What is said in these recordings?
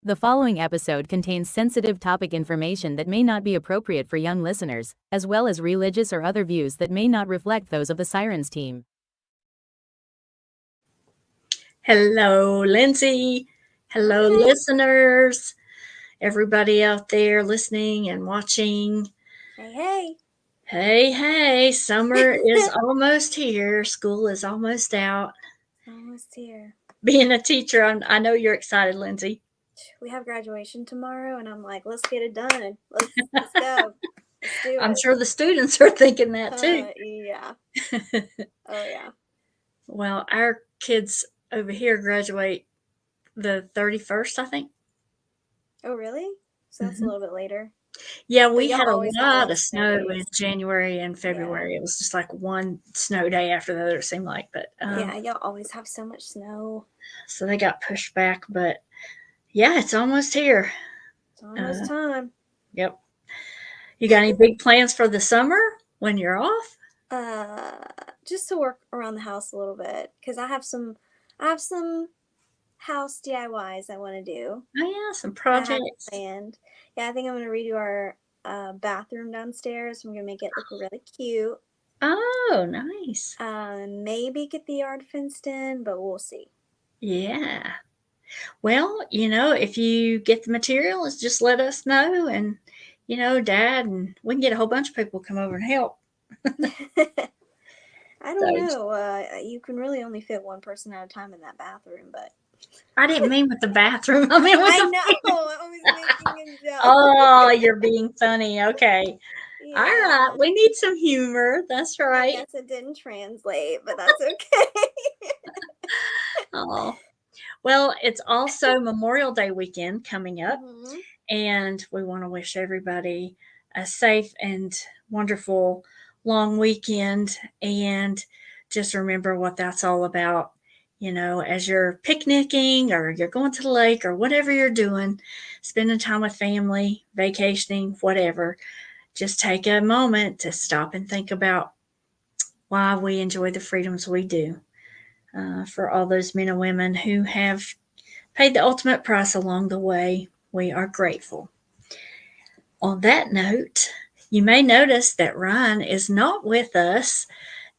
The following episode contains sensitive topic information that may not be appropriate for young listeners, as well as religious or other views that may not reflect those of the Sirens team. Hello, Lindsay. Hello, Hi. listeners. Everybody out there listening and watching. Hey. Hey, summer is almost here. School is almost out. Almost here. Being a teacher, I know you're excited, Lindsay. We have graduation tomorrow, and I'm like, let's get it done. Let's go. Let's do it. I'm sure the students are thinking that too. Yeah. Oh, yeah. Well, our kids over here graduate the 31st, I think. Oh, really? So that's a little bit later. Yeah, we y'all had a always have a lot lot of of snow snow in days. January and February. It was just like one snow day after the other, it seemed like. But Yeah, y'all always have so much snow. so they got pushed back. But yeah, it's almost here. It's almost time. Yep. You got any big plans for the summer when you're off? Just to work around the house a little bit, because I have some house DIYs I want to do. Oh yeah, some projects. And yeah, I think I'm going to redo our bathroom downstairs. I'm going to make it look really cute. Oh, nice. Maybe get the yard fenced in, but we'll see. Yeah. Well, if you get the materials, just let us know, and Dad, and we can get a whole bunch of people to come over and help. I don't know. You can really only fit one person at a time in that bathroom, but I didn't mean with the bathroom. I mean with I the know. I was making a joke. Oh, you're being funny. Okay. Yeah. All right. We need some humor. That's right. I guess it didn't translate, but that's okay. Oh. Well, it's also Memorial Day weekend coming up, and we want to wish everybody a safe and wonderful long weekend. And just remember what that's all about. As you're picnicking or you're going to the lake or whatever you're doing, spending time with family, vacationing, whatever, just take a moment to stop and think about why we enjoy the freedoms we do. For all those men and women who have paid the ultimate price along the way, we are grateful. On that note, you may notice that Ryan is not with us.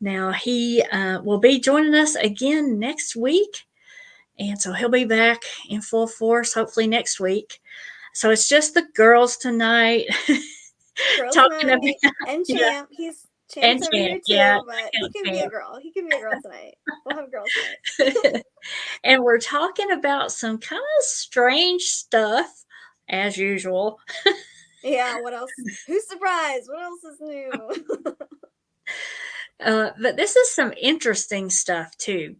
Now, he will be joining us again next week. And so he'll be back in full force, hopefully next week. So it's just the girls tonight. Girls talking night. about And Champ. Champ's over here too, but he can be a girl. He can be a girl tonight. We'll have girls night. And we're talking about some kind of strange stuff, as usual. Yeah, what else? Who's surprised? What else is new? But this is some interesting stuff too.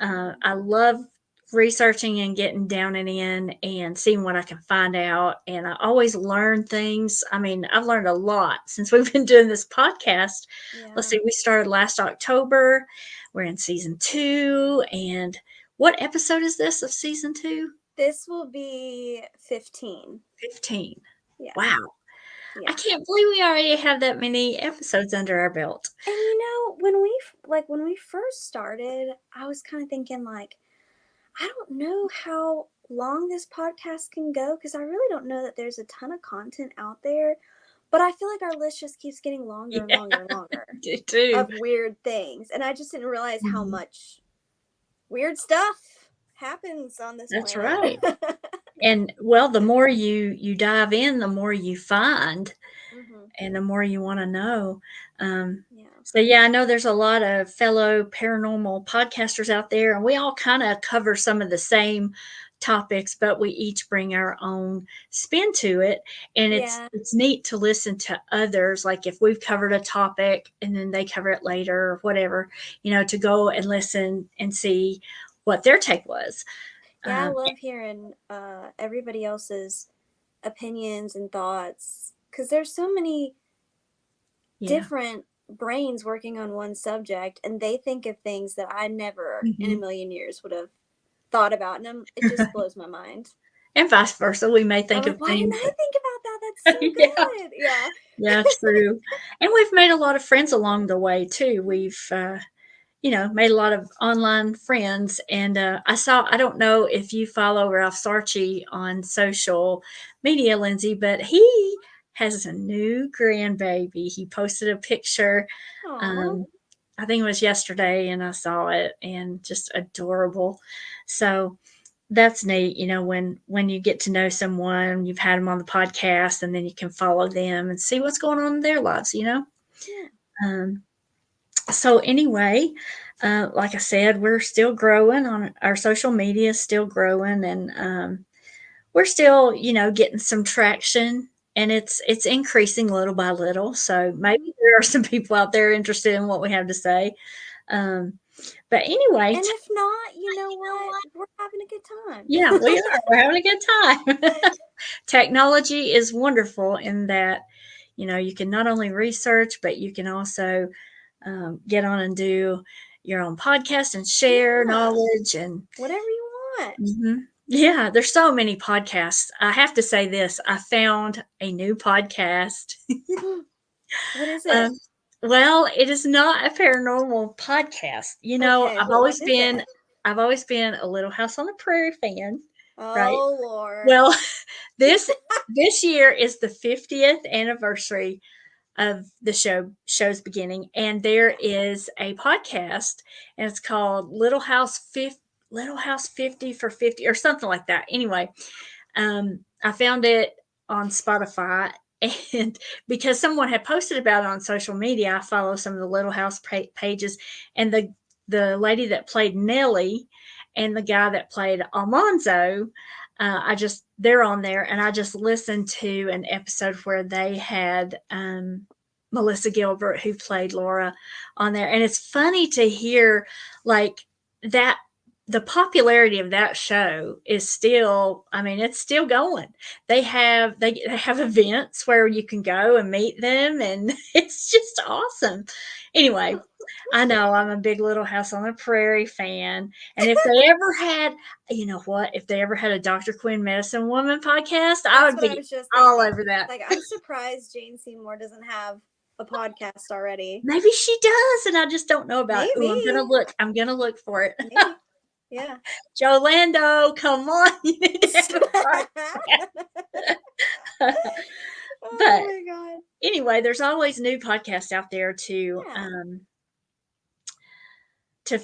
I love researching and getting down and in and seeing what I can find out. And I always learn things. I mean, I've learned a lot since we've been doing this podcast. Yeah. Let's see, we started last October. We're in season 2. And what episode is this of season 2? This will be 15. 15. Yeah. Wow. Yeah. I can't believe we already have that many episodes under our belt. And when we first started, I was kind of thinking like, I don't know how long this podcast can go because I really don't know that there's a ton of content out there. But I feel like our list just keeps getting longer and longer and longer of weird things. And I just didn't realize how much weird stuff happens on this That's planet. Right. And well, the more you dive in, the more you find, and the more you want to know. So yeah, I know there's a lot of fellow paranormal podcasters out there, and we all kind of cover some of the same topics, but we each bring our own spin to it. And it's neat to listen to others. Like if we've covered a topic and then they cover it later or whatever, to go and listen and see what their take was. Yeah, I love hearing everybody else's opinions and thoughts because there's so many different brains working on one subject, and they think of things that I never in a million years would have thought about, and it just blows my mind. And vice versa, we may think of why things. Why didn't I think about that? That's so good. Yeah, true. And we've made a lot of friends along the way too. We've made a lot of online friends. And I don't know if you follow Ralph Sarchi on social media, Lindsay, but he has a new grandbaby. He posted a picture. Aw. I think it was yesterday, and I saw it, and just adorable. So that's neat, when you get to know someone, you've had them on the podcast, and then you can follow them and see what's going on in their lives. Yeah. Um, so anyway, like I said, we're still growing on our social media, still growing, and we're still, getting some traction, and it's increasing little by little. So maybe there are some people out there interested in what we have to say. Um, but anyway, And if not, you know what? We're having a good time. yeah, we are. We're having a good time. Technology is wonderful in that, you can not only research, but you can also get on and do your own podcast and share knowledge and whatever you want. Mm-hmm. Yeah, there's so many podcasts. I have to say this: I found a new podcast. What is it? Well, it is not a paranormal podcast. Okay, I've always been a Little House on the Prairie fan, right? Oh Lord. Well, this year is the 50th anniversary of the show's beginning, and there is a podcast, and it's called Little House 50 for 50 or something like that. Anyway, I found it on Spotify, and because someone had posted about it on social media, I follow some of the Little House pages, and the lady that played Nellie and the guy that played Almanzo, they're on there, and I just listened to an episode where they had Melissa Gilbert, who played Laura, on there, and it's funny to hear like that. The popularity of that show is still, I mean, it's still going. They have events where you can go and meet them, and it's just awesome. Anyway, I know I'm a big Little House on the Prairie fan, and if they ever had, if they ever had a Dr. Quinn Medicine Woman podcast, I would be all over that. Like, I'm surprised Jane Seymour doesn't have a podcast already. Maybe she does, and I just don't know about it. Ooh, I'm gonna look for it. Maybe. Yeah. Joe Lando, come on. You need to have a podcast. Oh my God. Anyway, there's always new podcasts out there to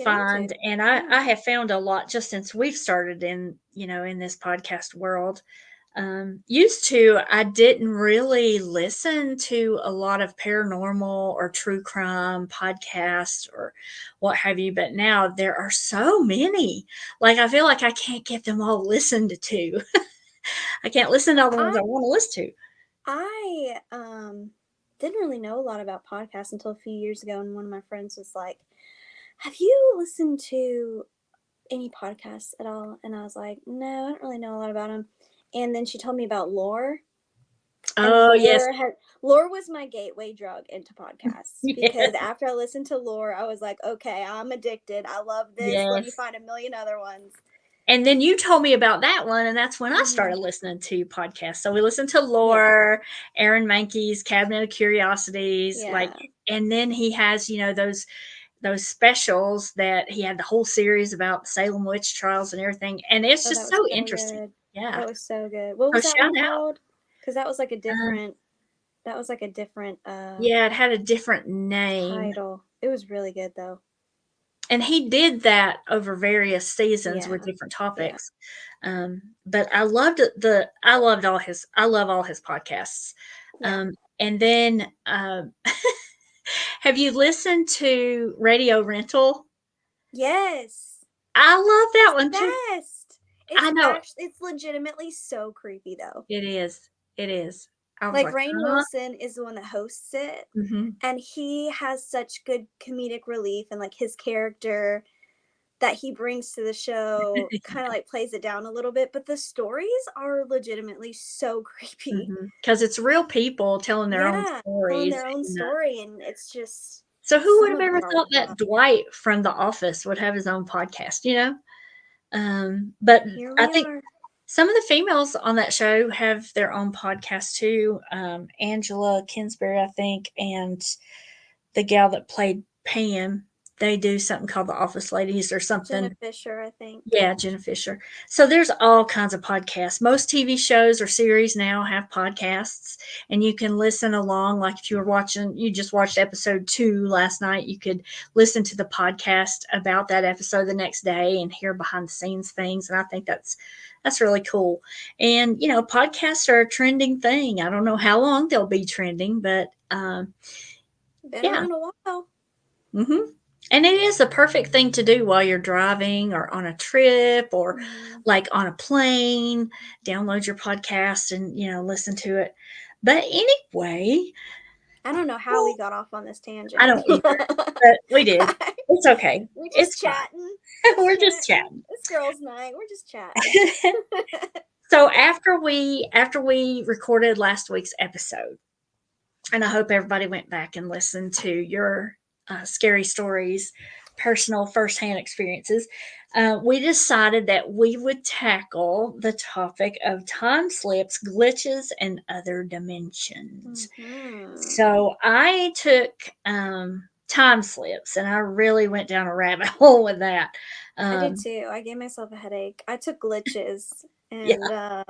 find. And I have found a lot just since we've started in this podcast world. Used to, I didn't really listen to a lot of paranormal or true crime podcasts or what have you, but now there are so many. Like, I feel like I can't get them all listened to. I can't listen to all the ones I want to listen to. I didn't really know a lot about podcasts until a few years ago, and one of my friends was like, "Have you listened to any podcasts at all?" And I was like, "No, I don't really know a lot about them." And then she told me about Lore. Oh, yes. Lore was my gateway drug into podcasts. Because after I listened to Lore, I was like, okay, I'm addicted. I love this. Yes. Let me find a million other ones. And then you told me about that one, and that's when I started listening to podcasts. So we listened to Lore, Aaron Mahnke's Cabinet of Curiosities, and then he has, those specials that he had the whole series about Salem witch trials and everything, and it's just so interesting. Good. Yeah, that was so good. What was that one called? Because that was like a different. Yeah, it had a different name. Title. It was really good though. And he did that over various seasons with different topics. Yeah. But I loved I love all his podcasts. Yeah. And then have you listened to Radio Rental? Yes. I love that one too. Best. I know. It's legitimately so creepy though. It is. Like Rainn Wilson is the one that hosts it, and he has such good comedic relief, and like his character that he brings to the show kind of like plays it down a little bit, but the stories are legitimately so creepy because it's real people telling their own stories, and it's just. So who would have ever thought that Dwight from The Office would have his own podcast? But I think. Some of the females on that show have their own podcast too. Angela Kinsbury, I think, and the gal that played Pam they do something called the Office Ladies or something. Jenna Fisher, I think. Yeah, Jenna Fisher. So there's all kinds of podcasts. Most TV shows or series now have podcasts, and you can listen along. Like if you just watched episode 2 last night, you could listen to the podcast about that episode the next day and hear behind the scenes things. And I think that's really cool. And podcasts are a trending thing. I don't know how long they'll be trending, but Been yeah. around a while. Mm-hmm. And it is the perfect thing to do while you're driving or on a trip or like on a plane. Download your podcast and, listen to it. But anyway. I don't know how we got off on this tangent. I don't either, but we did. It's okay. We're just chatting. We're just chatting. It's girls' night. We're just chatting. So after we recorded last week's episode, and I hope everybody went back and listened to your scary stories, personal firsthand experiences, we decided that we would tackle the topic of time slips, glitches, and other dimensions. Mm-hmm. So I took time slips, and I really went down a rabbit hole with that. I did too. I gave myself a headache. I took glitches, and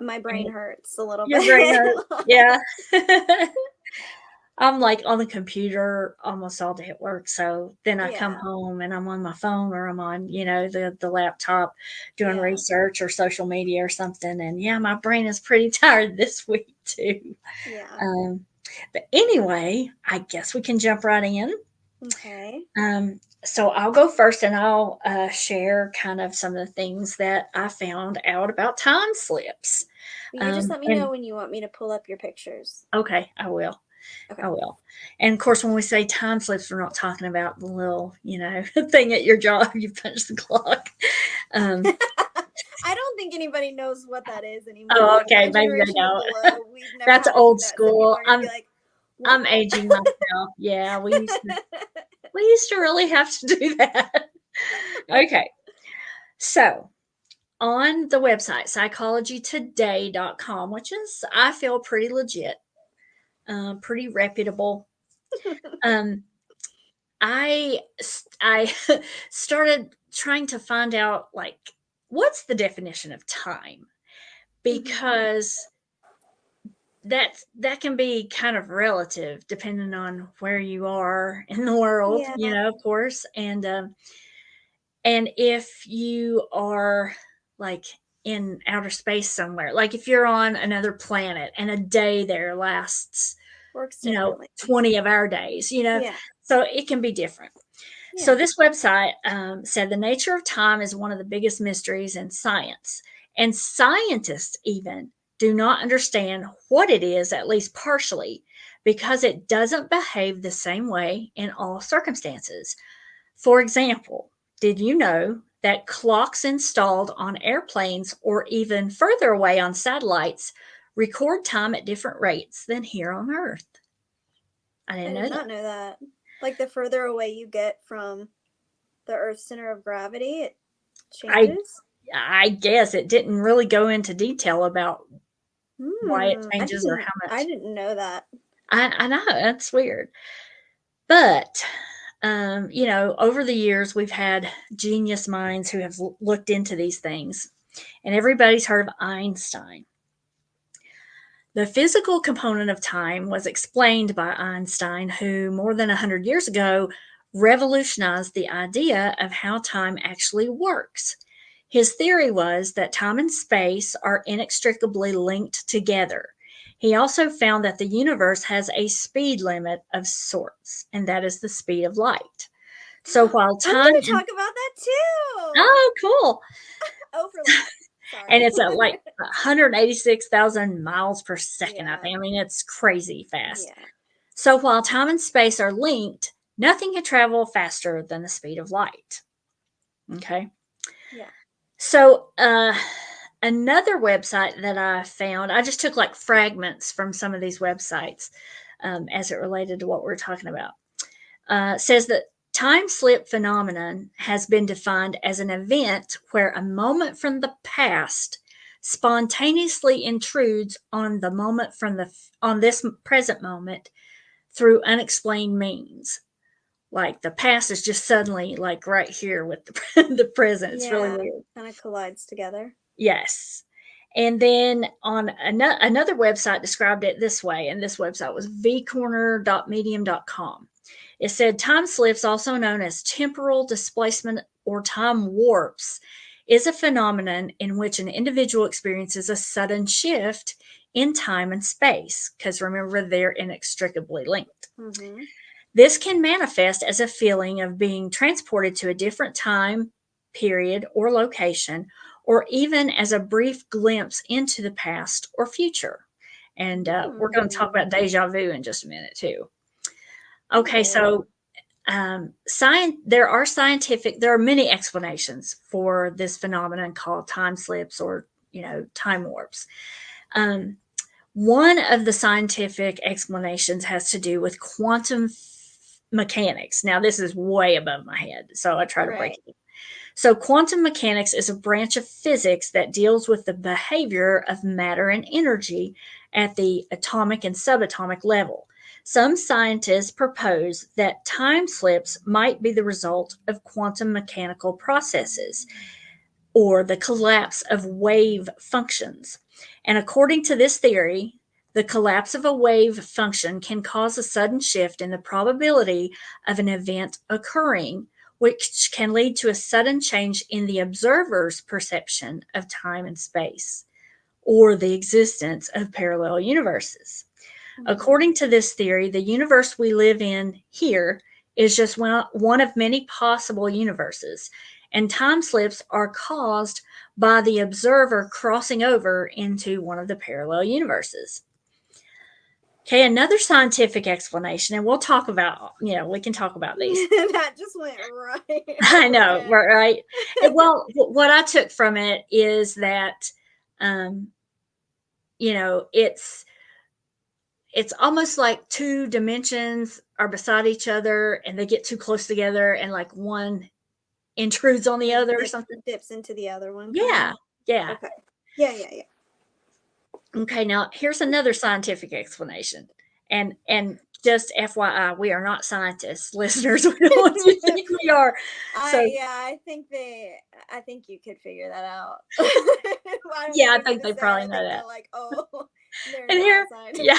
my brain hurts a little bit. Your brain hurts. Yeah. I'm like on the computer almost all day at work. So then I come home and I'm on my phone or I'm on, the laptop doing research or social media or something. And my brain is pretty tired this week too. Yeah. But anyway, I guess we can jump right in. Okay. So I'll go first and I'll share kind of some of the things that I found out about time slips. You just let me know when you want me to pull up your pictures. Okay, I will. Okay. I will. And of course, when we say time slips, we're not talking about the little, thing at your job. You punch the clock. I don't think anybody knows what that is anymore. Oh, okay. Maybe they don't. That's old school. I'm aging myself. Yeah, we used to really have to do that. Okay. So on the website, psychologytoday.com, which is, I feel, pretty legit. Pretty reputable. I started trying to find out what's the definition of time, because that can be kind of relative depending on where you are in the world, of course, and if you are in outer space somewhere, like if you're on another planet and a day there lasts 20 of our days, so it can be different. Yeah. So this website said the nature of time is one of the biggest mysteries in science, and scientists even do not understand what it is, at least partially, because it doesn't behave the same way in all circumstances. For example, did you know that clocks installed on airplanes or even further away on satellites record time at different rates than here on Earth? I did not know that. Like the further away you get from the Earth's center of gravity, it changes? I guess it didn't really go into detail about why it changes or how much. I didn't know that. I know, that's weird. But, over the years, we've had genius minds who have looked into these things. And everybody's heard of Einstein. The physical component of time was explained by Einstein, who more than 100 years ago revolutionized the idea of how time actually works. His theory was that time and space are inextricably linked together. He also found that the universe has a speed limit of sorts, and that is the speed of light. So while time... I'm going to talk about that too! Oh, cool! Overlap. Sorry. And it's at 186,000 miles per second, I think. I mean, it's crazy fast. Yeah. So while time and space are linked, nothing can travel faster than the speed of light. Okay? Yeah. So another website that I found, I just took fragments from some of these websites as it related to what we're talking about, says that time slip phenomenon has been defined as an event where a moment from the past spontaneously intrudes on the moment on this present moment through unexplained means. like the past is just suddenly like right here with the present. It's really weird. Kind of collides together. Yes. And then on another website described it this way, and this website was vcorner.medium.com. It said time slips, also known as temporal displacement or time warps, is a phenomenon in which an individual experiences a sudden shift in time and space, because remember, they're inextricably linked. Mm-hmm. This can manifest as a feeling of being transported to a different time, period, or location, or even as a brief glimpse into the past or future. And we're going to talk about deja vu in just a minute, too. Okay, so there are many explanations for this phenomenon called time slips or, time warps. One of the scientific explanations has to do with quantum mechanics. Now, this is way above my head, so I try to break it. So, quantum mechanics is a branch of physics that deals with the behavior of matter and energy at the atomic and subatomic level. Some scientists propose that time slips might be the result of quantum mechanical processes or the collapse of wave functions. And according to this theory, the collapse of a wave function can cause a sudden shift in the probability of an event occurring, which can lead to a sudden change in the observer's perception of time and space, or the existence of parallel universes. According to this theory, the universe we live in here is just one of many possible universes, and time slips are caused by the observer crossing over into one of the parallel universes. Okay, another scientific explanation, and we'll talk about, we can talk about these. That just went right. I know, right? Well, what I took from it is that, it's almost like two dimensions are beside each other and they get too close together and like one intrudes on the other or something. Dips into the other one. Yeah. Yeah. Okay. Yeah. Okay, now here's another scientific explanation. And just FYI, we are not scientists, listeners. We don't want you to think we are. I think you could figure that out. I think they probably know that. Like, oh, and here, yeah.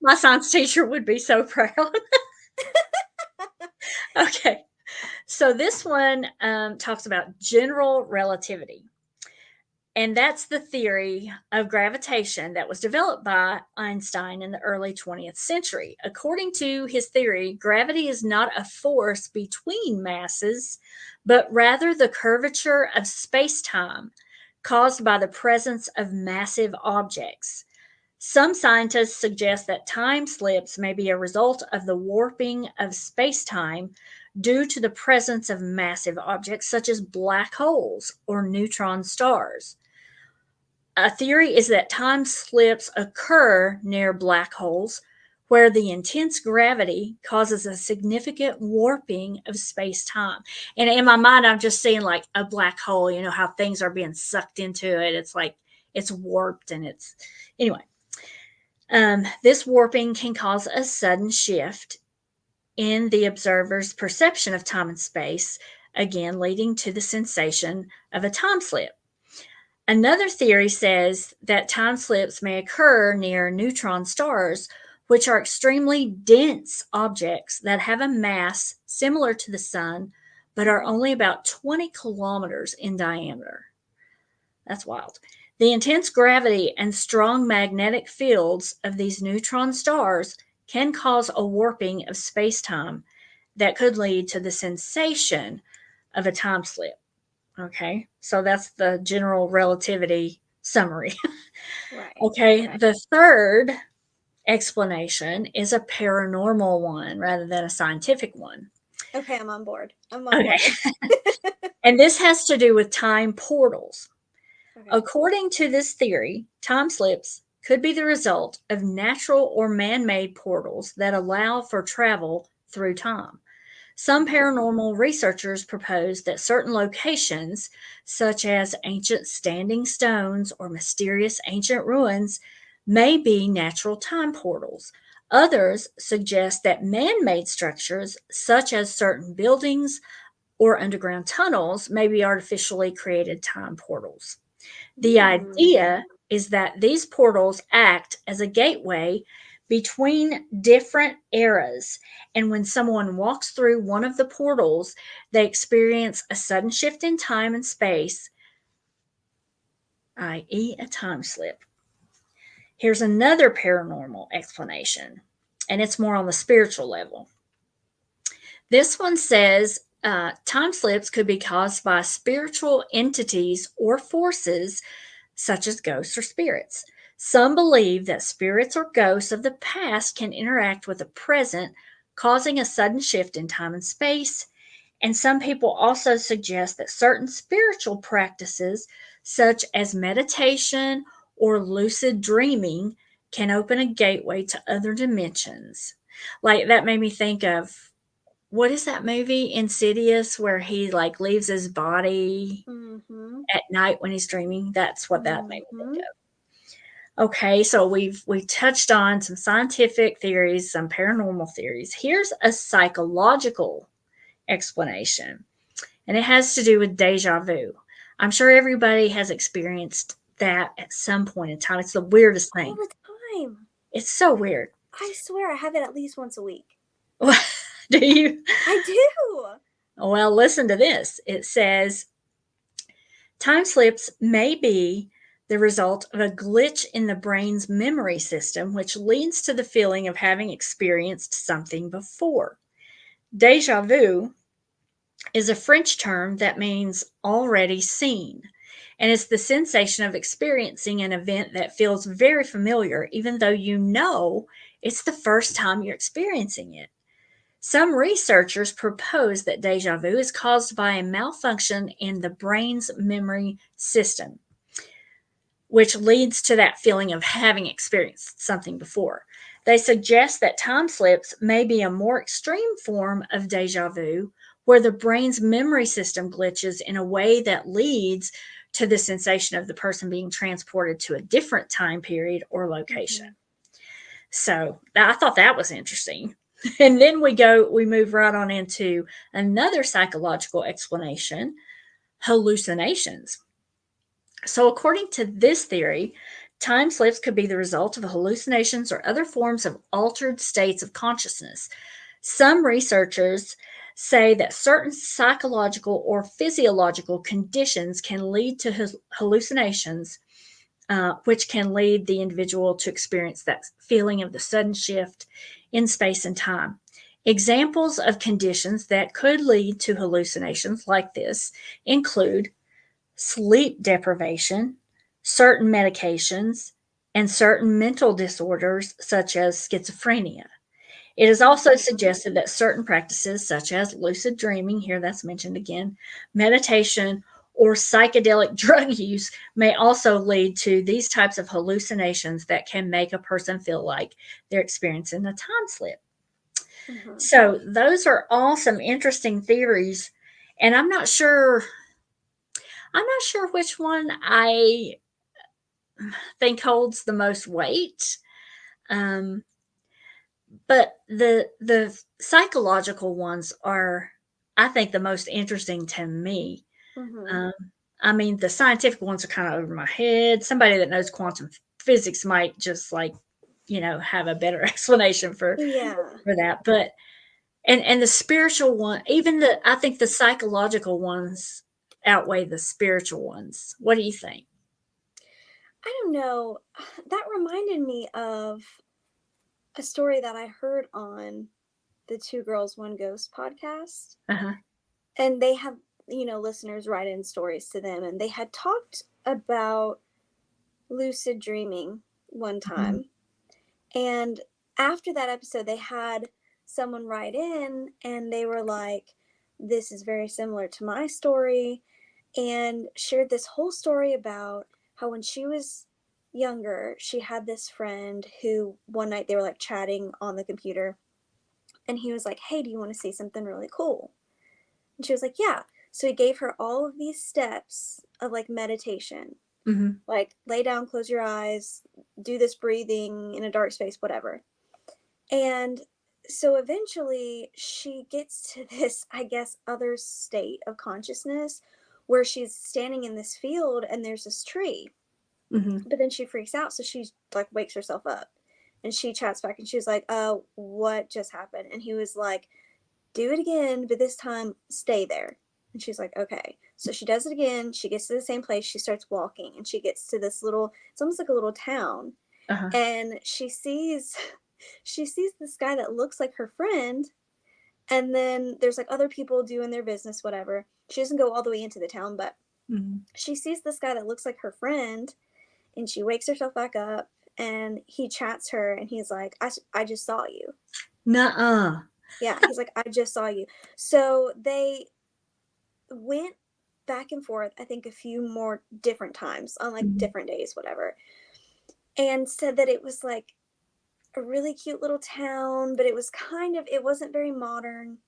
My science teacher would be so proud. Okay. So this one talks about general relativity. And that's the theory of gravitation that was developed by Einstein in the early 20th century. According to his theory, gravity is not a force between masses, but rather the curvature of space-time caused by the presence of massive objects. Some scientists suggest that time slips may be a result of the warping of space-time due to the presence of massive objects such as black holes or neutron stars. A theory is that time slips occur near black holes where the intense gravity causes a significant warping of space-time. And in my mind, I'm just seeing like a black hole, how things are being sucked into it. It's like it's warped and anyway. This warping can cause a sudden shift in the observer's perception of time and space, again, leading to the sensation of a time slip. Another theory says that time slips may occur near neutron stars, which are extremely dense objects that have a mass similar to the sun, but are only about 20 kilometers in diameter. That's wild. The intense gravity and strong magnetic fields of these neutron stars can cause a warping of space-time that could lead to the sensation of a time slip. Okay, so that's the general relativity summary. Right. Okay, the third explanation is a paranormal one rather than a scientific one. Okay, I'm on board. Board. And this has to do with time portals. Okay. According to this theory, time slips could be the result of natural or man-made portals that allow for travel through time. Some paranormal researchers propose that certain locations, such as ancient standing stones or mysterious ancient ruins, may be natural time portals, Others suggest that man-made structures, such as certain buildings or underground tunnels, may be artificially created time portals. The idea is that these portals act as a gateway between different eras, and when someone walks through one of the portals, they experience a sudden shift in time and space, i.e., a time slip. Here's another paranormal explanation, and it's more on the spiritual level. This one says time slips could be caused by spiritual entities or forces such as ghosts or spirits. Some believe that spirits or ghosts of the past can interact with the present, causing a sudden shift in time and space. And some people also suggest that certain spiritual practices, such as meditation or lucid dreaming, can open a gateway to other dimensions. Like that made me think of, what is that movie, Insidious, where he like leaves his body at night when he's dreaming? That's what that made me think of. Okay, so we've touched on some scientific theories, some paranormal theories. Here's a psychological explanation, and it has to do with deja vu. I'm sure everybody has experienced that at some point in time. It's the weirdest thing. All the time. It's so weird. I swear I have it at least once a week. Do you? I do. Well, listen to this. It says time slips may be the result of a glitch in the brain's memory system, which leads to the feeling of having experienced something before. Deja vu is a French term that means already seen, and it's the sensation of experiencing an event that feels very familiar, even though you know it's the first time you're experiencing it. Some researchers propose that deja vu is caused by a malfunction in the brain's memory system, which leads to that feeling of having experienced something before. They suggest that time slips may be a more extreme form of deja vu, where the brain's memory system glitches in a way that leads to the sensation of the person being transported to a different time period or location. So I thought that was interesting. And then we move right on into another psychological explanation, hallucinations. So according to this theory, time slips could be the result of hallucinations or other forms of altered states of consciousness. Some researchers say that certain psychological or physiological conditions can lead to hallucinations, which can lead the individual to experience that feeling of the sudden shift in space and time. Examples of conditions that could lead to hallucinations like this include sleep deprivation, certain medications, and certain mental disorders such as schizophrenia. It is also suggested that certain practices such as lucid dreaming, here that's mentioned again, meditation, or psychedelic drug use may also lead to these types of hallucinations that can make a person feel like they're experiencing a time slip. So those are all some interesting theories, and I'm not sure which one I think holds the most weight. But the psychological ones are, I think, the most interesting to me. I mean, the scientific ones are kind of over my head. Somebody that knows quantum physics might just have a better explanation for that. But and the spiritual one, I think the psychological ones outweigh the spiritual ones. What do you think? I don't know. That reminded me of a story that I heard on the Two Girls, One Ghost podcast. And they have, listeners write in stories to them. And they had talked about lucid dreaming one time. And after that episode, they had someone write in and they were like, this is very similar to my story, and shared this whole story about how when she was younger, she had this friend who one night they were like chatting on the computer, and he was like, hey, do you want to see something really cool? And she was like, yeah. So he gave her all of these steps of like meditation, like lay down, close your eyes, do this breathing in a dark space, whatever. And so eventually she gets to this, I guess, other state of consciousness where she's standing in this field and there's this tree. Mm-hmm. But then she freaks out, so she like wakes herself up. And she chats back and she's like, what just happened? And he was like, do it again, but this time stay there. And she's like, okay. So she does it again. She gets to the same place. She starts walking and she gets to this little, it's almost like a little town. Uh-huh. And she sees this guy that looks like her friend. And then there's like other people doing their business, whatever. She doesn't go all the way into the town, but she sees this guy that looks like her friend, and she wakes herself back up and he chats her and he's like, I just saw you. Nuh-uh. Yeah, he's like, I just saw you. So they went back and forth, I think a few more different times on like different days, whatever. And said that it was like a really cute little town, but it was it wasn't very modern,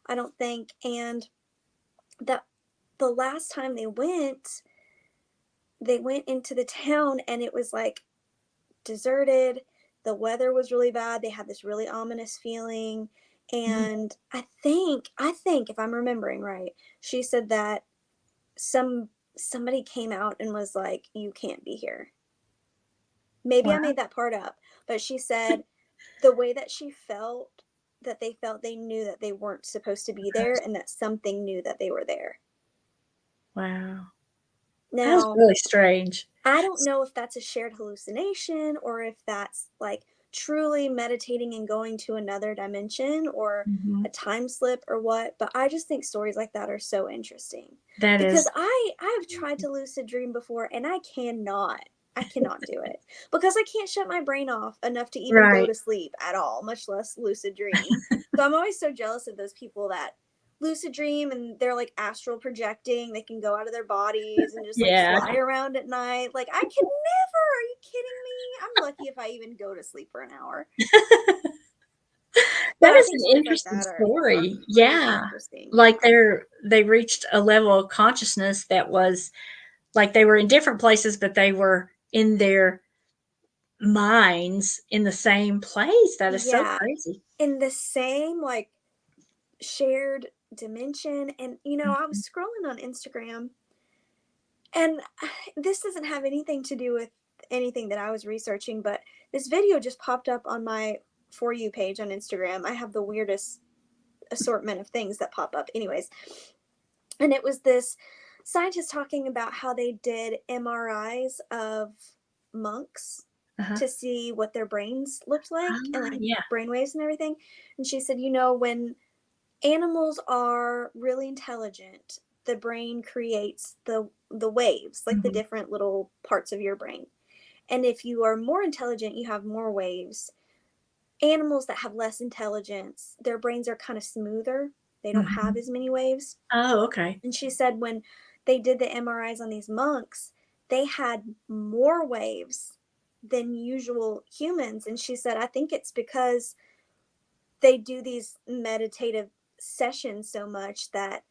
I don't think. And that the last time they went into the town and it was like deserted. The weather was really bad. They had this really ominous feeling. And I think if I'm remembering right, she said that somebody came out and was like, you can't be here. Maybe I made that part up, but she said the way that she felt, that they knew that they weren't supposed to be there and that something knew that they were there. Wow. Now, that was really strange. I don't know if that's a shared hallucination or if that's like truly meditating and going to another dimension or a time slip or what, but I just think stories like that are so interesting. Because I've tried to lucid dream before and I cannot do it because I can't shut my brain off enough to even go to sleep at all, much less lucid dream. So I'm always so jealous of those people that lucid dream and they're like astral projecting. They can go out of their bodies and just like fly around at night. Like I could never. Are you kidding me? I'm lucky if I even go to sleep for an hour. That is an interesting story. Yeah. Like they reached a level of consciousness that was like they were in different places, but they were in their minds in the same place. That is so crazy. In the same like shared dimension. And you know, I was scrolling on Instagram and this doesn't have anything to do with anything that I was researching, but this video just popped up on my For You page on Instagram. I have the weirdest assortment of things that pop up anyways. And it was this scientist talking about how they did MRIs of monks to see what their brains looked like and like brainwaves and everything. And she said, you know, when animals are really intelligent, the brain creates the waves, like the different little parts of your brain. And if you are more intelligent, you have more waves. Animals that have less intelligence, their brains are kind of smoother. They don't have as many waves. Oh, okay. And she said when they did the MRIs on these monks, they had more waves than usual humans. And she said, I think it's because they do these meditative sessions so much that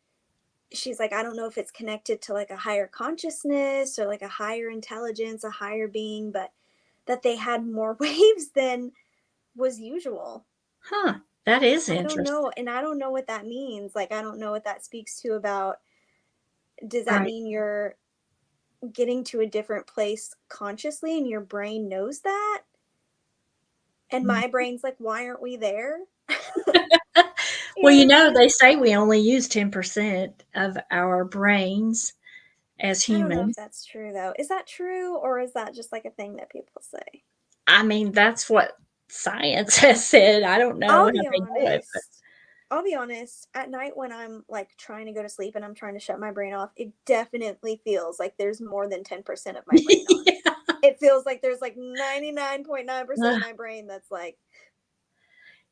she's like, I don't know if it's connected to like a higher consciousness or like a higher intelligence, a higher being, but that they had more waves than was usual. Huh. That is interesting. I don't know. And I don't know what that means. Like, I don't know what that speaks to about, does that mean you're getting to a different place consciously and your brain knows that? And my brain's like, why aren't we there? Well, you know, they say we only use 10% of our brains as humans. I don't know if that's true, though. Is that true, or is that just like a thing that people say? I mean, that's what science has said. I don't know how they do it. I'll be honest. At night when I'm like trying to go to sleep and I'm trying to shut my brain off, it definitely feels like there's more than 10% of my brain on. It feels like there's like 99.9% of my brain that's like.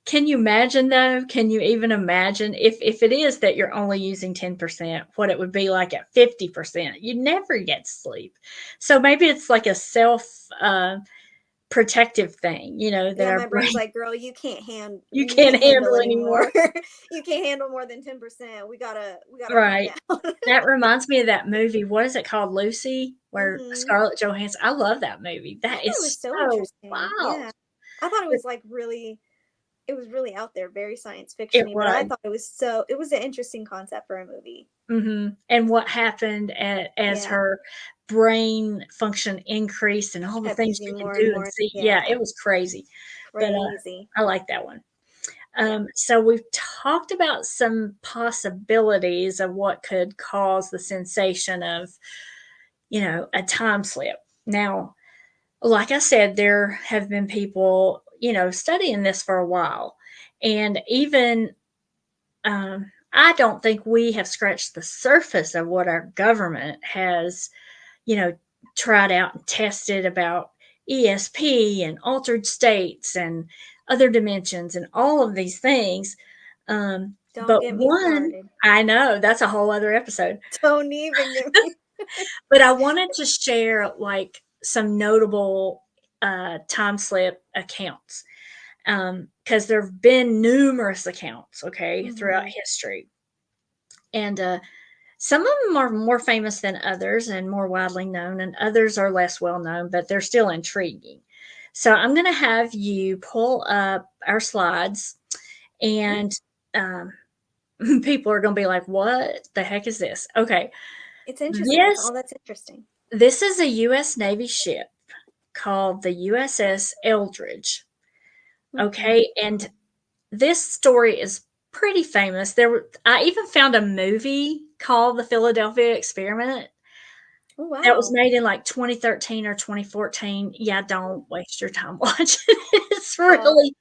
Can you imagine though? Can you even imagine if it is that you're only using 10%, what it would be like at 50%? You never get sleep. So maybe it's like a self protective thing, you know, that my brain's like, girl, you can't handle anymore. You can't handle more than 10%. We gotta right. That reminds me of that movie. What is it called? Lucy, where Scarlett Johansson. I love that movie. That is so interesting. Wild. Yeah. I thought it was like really it was really out there, very science It fiction-y, but I was. thought it was an interesting concept for a movie. And what happened as Yeah. her brain function increased and all the Kept things she using could more and do and more. see. Yeah, Yeah. it was crazy. But Crazy. I like that one. Yeah. So we've talked about some possibilities of what could cause the sensation of, a time slip. Now, like I said, there have been people, studying this for a while. And even, I don't think we have scratched the surface of what our government has, tried out and tested about ESP and altered states and other dimensions and all of these things. Don't But get me one, started. I know that's a whole other episode. Don't even get me. But I wanted to share like some notable time slip accounts because there have been numerous accounts, okay, throughout history. And some of them are more famous than others and more widely known, and others are less well known, but they're still intriguing. So I'm going to have you pull up our slides, and um, people are going to be like, "What the heck is this?" Okay, It's interesting. It's this all that's interesting. this is a U.S. Navy ship called the USS Eldridge. Okay, and this story is pretty famous. I even found a movie called The Philadelphia Experiment Oh, wow. that was made in like 2013 or 2014. Yeah, don't waste your time watching it. It's really,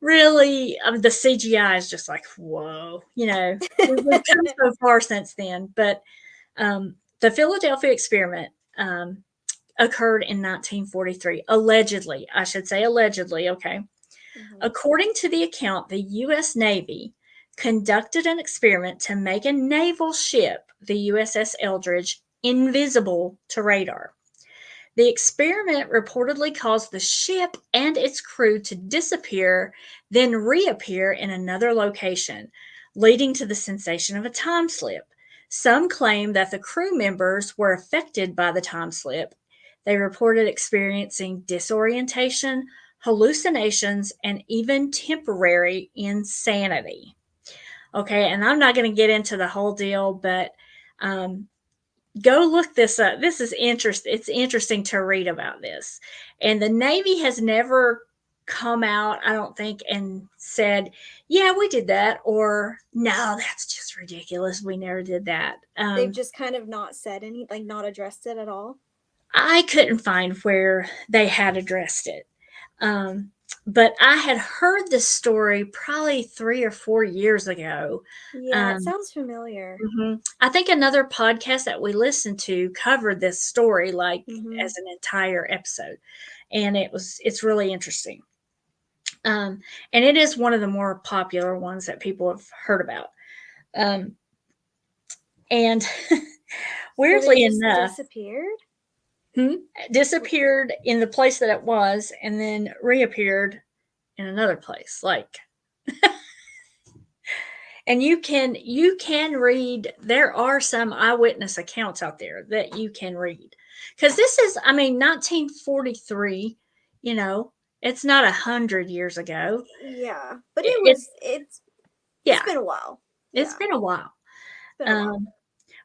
really, the CGI is just like, whoa, we've come so far since then. But the Philadelphia Experiment occurred in 1943, allegedly. I should say allegedly, okay? According to the account, the U.S. Navy conducted an experiment to make a naval ship, the USS Eldridge, invisible to radar. The experiment reportedly caused the ship and its crew to disappear, then reappear in another location, leading to the sensation of a time slip. Some claim that the crew members were affected by the time slip. They reported experiencing disorientation, hallucinations, and even temporary insanity. Okay, and I'm not going to get into the whole deal, but go look this up. This is interesting. It's interesting to read about this. And the Navy has never come out, I don't think, and said, yeah, we did that, or no, that's just ridiculous. We never did that. They've just kind of not said any, like not addressed it at all. I couldn't find where they had addressed it. But I had heard this story probably 3 or 4 years ago. Yeah, it sounds familiar. I think another podcast that we listened to covered this story like as an entire episode, and it's really interesting. And it is one of the more popular ones that people have heard about. And weirdly so it just enough, disappeared in the place that it was, and then reappeared in another place. Like, and you can read. There are some eyewitness accounts out there that you can read, because this is, 1943. It's not 100 years ago. Yeah, but It's been a while. It's been a while. Been a while.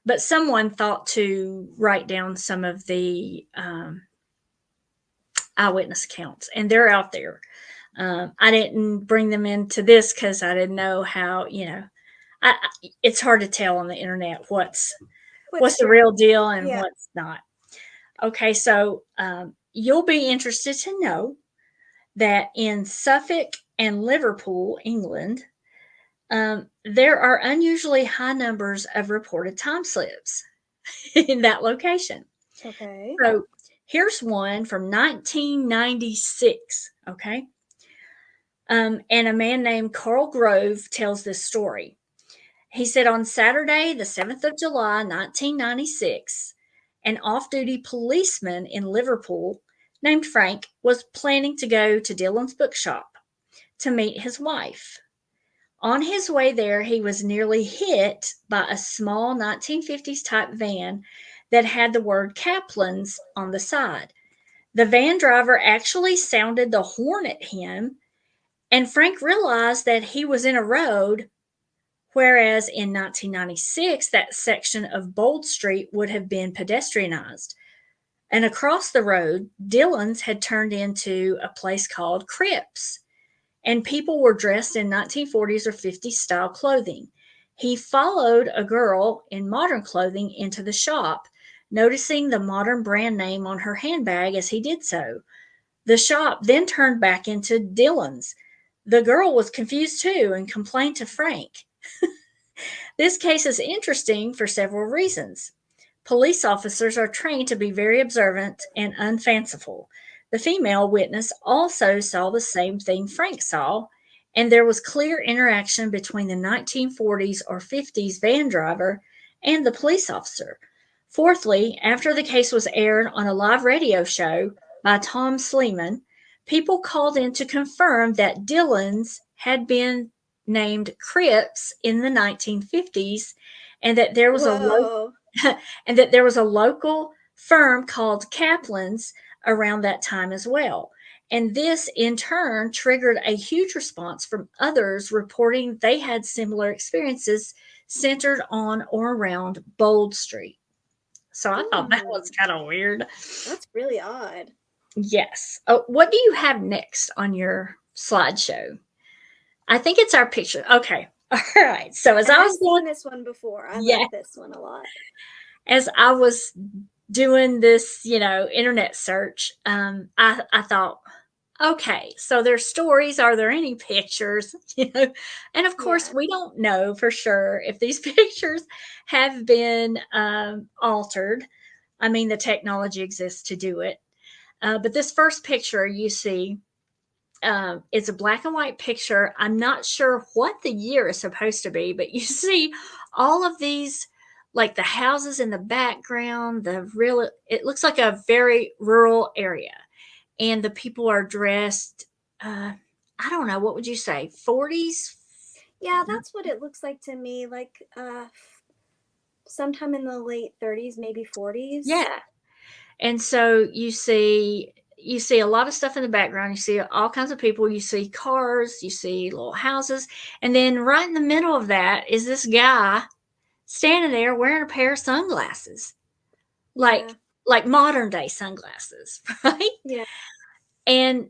But someone thought to write down some of the eyewitness accounts, and they're out there. I didn't bring them into this because I didn't know how. It's hard to tell on the internet what's the real deal and what's not. Okay, so you'll be interested to know that in Suffolk and Liverpool, England, there are unusually high numbers of reported time slips in that location. Okay. So here's one from 1996. Okay. And a man named Carl Grove tells this story. He said on Saturday, the 7th of July, 1996, an off-duty policeman in Liverpool named Frank was planning to go to Dylan's bookshop to meet his wife. On his way there, he was nearly hit by a small 1950s type van that had the word Kaplan's on the side. The van driver actually sounded the horn at him, And Frank realized that he was in a road, whereas in 1996, that section of Bold Street would have been pedestrianized. And across the road, Dillon's had turned into a place called Cripps, and people were dressed in 1940s or 50s style clothing. He followed a girl in modern clothing into the shop, noticing the modern brand name on her handbag as he did so. The shop then turned back into Dillon's. The girl was confused too and complained to Frank. This case is interesting for several reasons. Police officers are trained to be very observant and unfanciful. The female witness also saw the same thing Frank saw, and there was clear interaction between the 1940s or 50s van driver and the police officer. Fourthly, after the case was aired on a live radio show by Tom Sleeman, people called in to confirm that Dillon's had been named Cripps in the 1950s, and that there was Whoa. and that there was a local firm called Kaplan's around that time as well. And this in turn triggered a huge response from others reporting they had similar experiences centered on or around Bold Street. So I thought that was kind of weird. That's really odd. Yes. Oh, what do you have next on your slideshow? I think it's our picture. Okay. All right. So as I was seen this one before. I like this one a lot. As I was doing this, internet search, I thought, okay, so there's stories. Are there any pictures? And of course, we don't know for sure if these pictures have been altered. I mean, the technology exists to do it. But this first picture you see, it's a black and white picture. I'm not sure what the year is supposed to be, but you see all of these, like the houses in the background, it looks like a very rural area. And the people are dressed, I don't know, what would you say, 40s? Yeah, that's what it looks like to me. Like sometime in the late 30s, maybe 40s. Yeah. And so you see a lot of stuff in the background. You see all kinds of people. You see cars. You see little houses. And then right in the middle of that is this guy standing there wearing a pair of sunglasses. Like modern day sunglasses, right? Yeah. And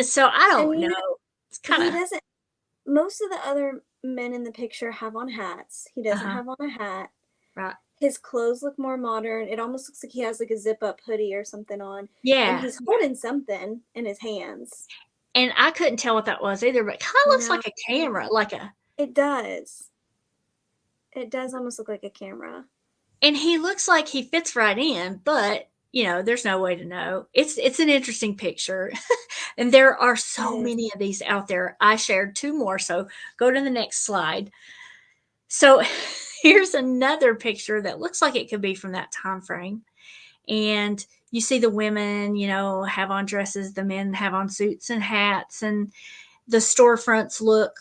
so I don't know. It's kind of... He doesn't... Most of the other men in the picture have on hats. He doesn't have on a hat. Right. His clothes look more modern. It almost looks like he has like a zip-up hoodie or something on. Yeah. And he's holding something in his hands. And I couldn't tell what that was either, but it kind of looks like a camera, It does. It does almost look like a camera. And he looks like he fits right in, but, there's no way to know. It's an interesting picture. And there are so many of these out there. I shared 2 more, so go to the next slide. So here's another picture that looks like it could be from that time frame. And you see the women, have on dresses. The men have on suits and hats. And the storefronts look,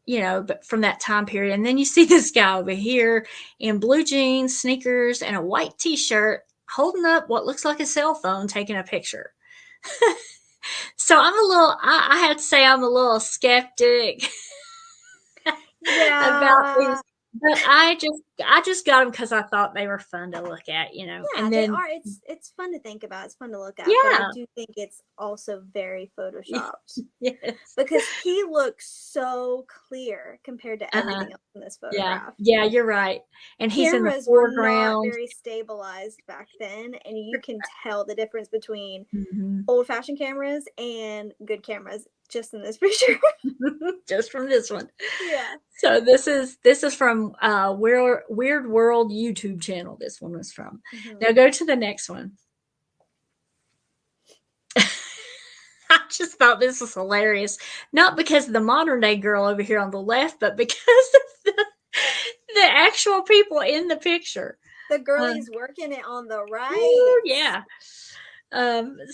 but from that time period. And then you see this guy over here in blue jeans, sneakers, and a white T-shirt holding up what looks like a cell phone taking a picture. So I had to say I'm a little skeptic about these. But I just got them because I thought they were fun to look at, Yeah, and then, they are. It's fun to think about. It's fun to look at. Yeah. But I do think it's also very photoshopped. Yes. Because he looks so clear compared to everything else in this photograph. Yeah, you're right. And he's in the foreground. Cameras were not very stabilized back then, and you can tell the difference between old-fashioned cameras and good cameras just in this picture. Just from this one. Yeah. So this is from Weird World YouTube channel. This one was from. Now go to the next one. I just thought this was hilarious. Not because of the modern day girl over here on the left, but because of the actual people in the picture. The girl he's working it on the right. Ooh, yeah.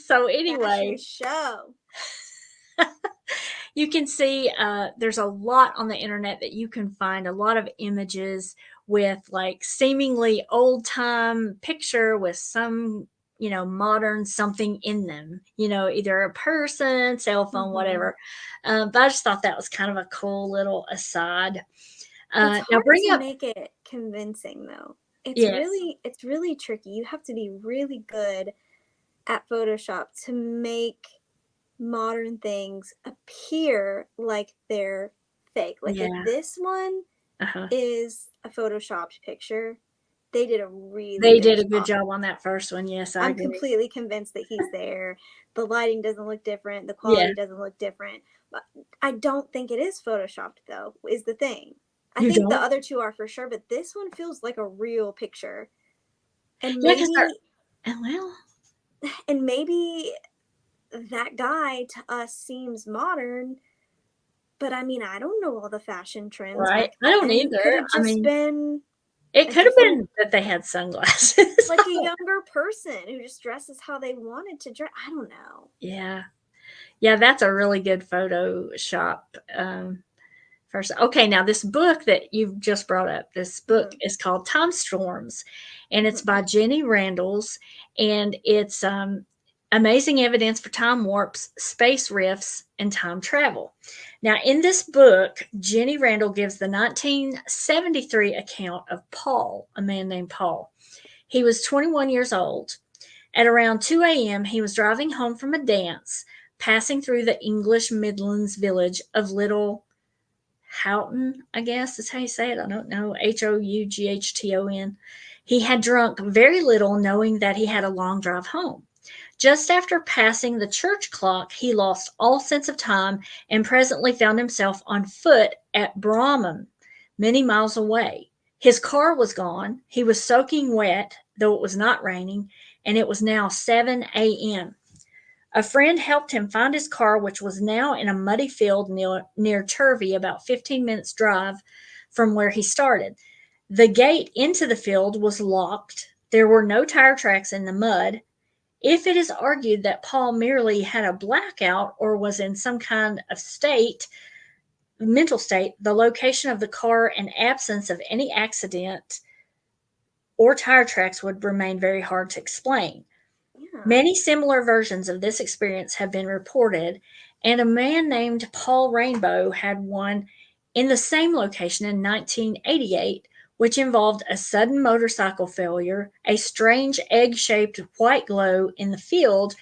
So anyway. Show. You can see there's a lot on the internet that you can find, a lot of images with like seemingly old time picture with some modern something in them, either a person, cell phone, Mm-hmm. whatever. But I just thought that was kind of a cool little aside. It's Now hard bring to up, make it convincing though. yes, It's really tricky. You have to be really good at Photoshop to make modern things appear like they're fake. Like if yeah, this one uh-huh. is a photoshopped picture, they did a really They good did a good job. job on that first one. Yes, I I'm agree. completely convinced that he's there. The lighting doesn't look different, the Yeah, quality doesn't look different. But I don't think it is photoshopped though, is the thing. I you think the don't. other two are for sure, but this one feels like a real picture. And Yeah, because they're, maybe well, and maybe that guy to us seems modern, but I mean, I don't know all the fashion trends right. back I don't then. He could either. have I just mean, been it a could have different, been that they had sunglasses. like a younger person who just dresses how they wanted to dress. I don't know. Yeah. Yeah, that's a really good Photoshop. First, okay, now this book that you've just brought up, this book Mm-hmm. is called Time Storms, and it's Mm-hmm. by Jenny Randalls, and it's amazing evidence for time warps, space rifts, and time travel. Now, in this book, Jenny Randall gives the 1973 account of Paul, a man named Paul. He was 21 years old. At around 2 a.m., he was driving home from a dance, passing through the English Midlands village of Little Houghton, I guess is how you say it. I don't know. Houghton. He had drunk very little, knowing that he had a long drive home. Just after passing the church clock, he lost all sense of time and presently found himself on foot at Brahman, many miles away. His car was gone. He was soaking wet, though it was not raining, and it was now 7 a.m. A friend helped him find his car, which was now in a muddy field near Turvey, about 15 minutes' drive from where he started. The gate into the field was locked. There were no tire tracks in the mud. If it is argued that Paul merely had a blackout or was in some kind of mental state, the location of the car and absence of any accident or tire tracks would remain very hard to explain. Yeah. Many similar versions of this experience have been reported, and a man named Paul Rainbow had one in the same location in 1988, which involved a sudden motorcycle failure, a strange egg shaped white glow in the field,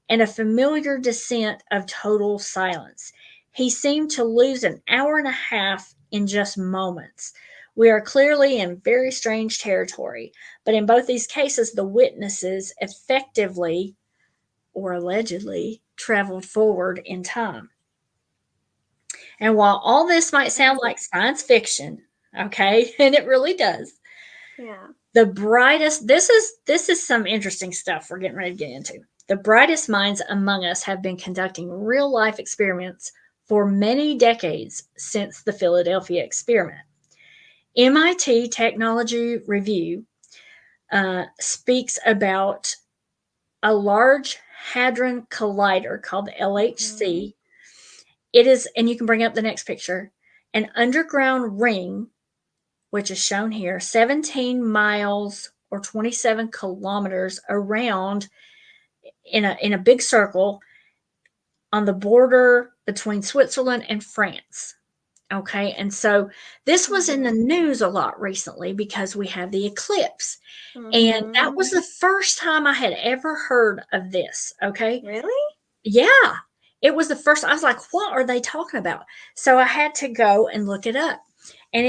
and a familiar descent of total silence. He seemed to lose an hour and a half in just moments. We are clearly in very strange territory, but in both these cases, the witnesses effectively or allegedly traveled forward in time. And while all this might sound like science fiction, okay, and it really does, Yeah. the brightest this is some interesting stuff we're getting ready to get into. The brightest minds among us have been conducting real life experiments for many decades since the Philadelphia experiment. MIT Technology Review speaks about a large hadron collider called the Mm-hmm. LHC. It is, and you can bring up the next picture, an underground ring, which is shown here, 17 miles or 27 kilometers around in a big circle on the border between Switzerland and France. Okay, and so this was in the Mm-hmm. news a lot recently because we had the eclipse. And that Mm-hmm. was the first time I had ever heard of this. Okay, Really? yeah, it was the first. I was like, what are they talking about? So I had to go and look it up. And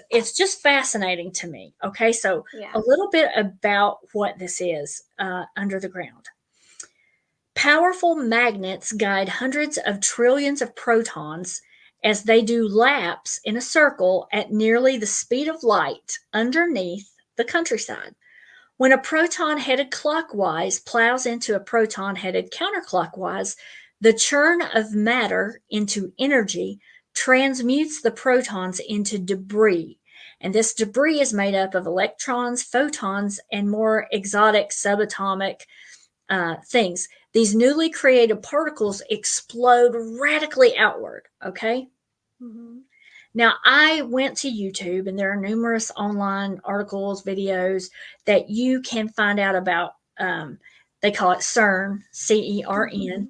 it's just fascinating to me. Okay, so a Yeah. little bit about what this is under the ground. Powerful magnets guide hundreds of trillions of protons as they do laps in a circle at nearly the speed of light underneath the countryside. When a proton headed clockwise plows into a proton headed counterclockwise, the churn of matter into energy transmutes the protons into debris. And this debris is made up of electrons, photons, and more exotic subatomic things. These newly created particles explode radically outward. Okay. Mm-hmm. Now, I went to YouTube, and there are numerous online articles, videos that you can find out about They call it CERN, CERN,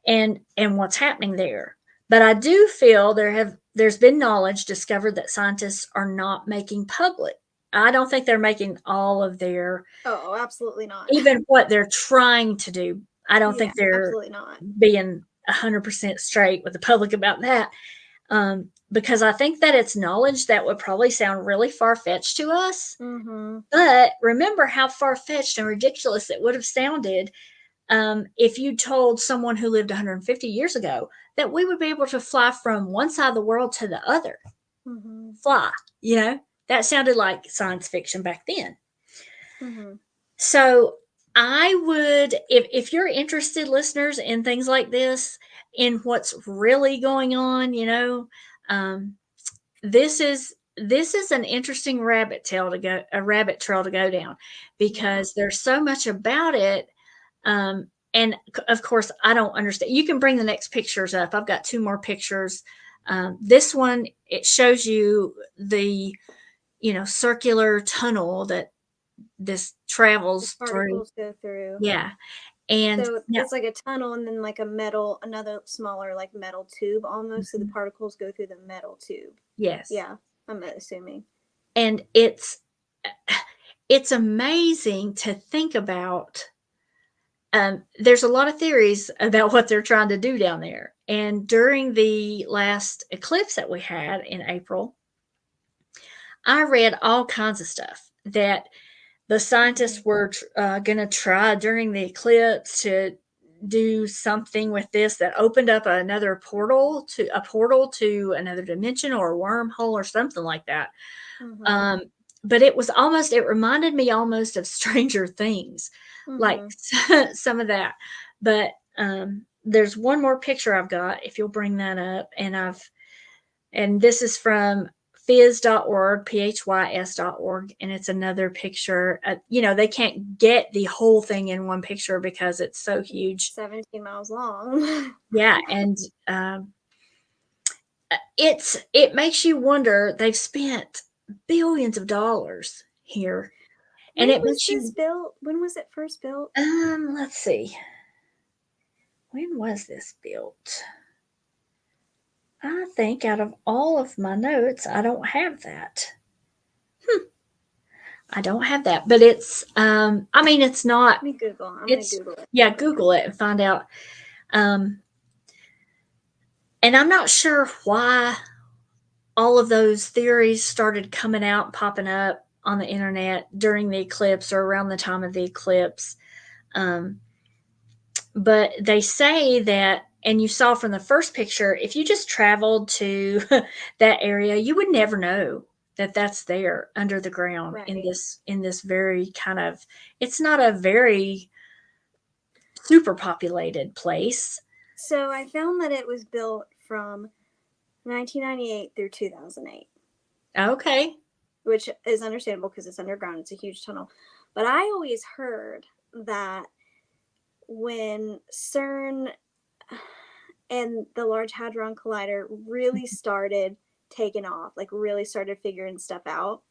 and what's happening there. But I do feel there's been knowledge discovered that scientists are not making public. I don't think they're making all of their Oh, absolutely not. even what they're trying to do. I don't think they're absolutely not being 100% straight with the public about that. Because I think that it's knowledge that would probably sound really far-fetched to us. But remember how far-fetched and ridiculous it would have sounded if you told someone who lived 150 years ago that we would be able to fly from one side of the world to the other. Fly, that sounded like science fiction back then. So I would, if you're interested, listeners, in things like this, in what's really going on, this is an interesting rabbit trail to go down, because there's so much about it. And of course, I don't understand. You can bring the next pictures up. I've got 2 more pictures. This one, it shows you the, circular tunnel that this travels particles through. go through. Yeah. And so it's like a tunnel and then like another smaller like metal tube almost. So the particles go through the metal tube. Yes. Yeah, I'm assuming. And it's amazing to think about. There's a lot of theories about what they're trying to do down there. And during the last eclipse that we had in April, I read all kinds of stuff that the scientists were going to try during the eclipse to do something with this that opened up another portal to another dimension or a wormhole or something like that. But it reminded me almost of Stranger Things, like some of that. But there's one more picture I've got, if you'll bring that up. And this is from phys.org, phys.org, and it's another picture. They can't get the whole thing in one picture because it's so huge. 17 miles long. Yeah, and it makes you wonder. They've spent billions of dollars here. And when was this built? When was it first built? Let's see. When was this built? I think out of all of my notes, I don't have that. I don't have that, but it's, it's not. Let me Google. I'm going to Google it. Yeah, Google it and find out. And I'm not sure why all of those theories started coming out, popping up on the internet during the eclipse or around the time of the eclipse. But they say that, and you saw from the first picture, if you just traveled to that area, you would never know that that's there under the ground. Right. in this very kind of, it's not a very super populated place. So I found that it was built from 1998 through 2008. Okay. Which is understandable because it's underground. It's a huge tunnel. But I always heard that when CERN and the Large Hadron Collider really started taking off, like really started figuring stuff out.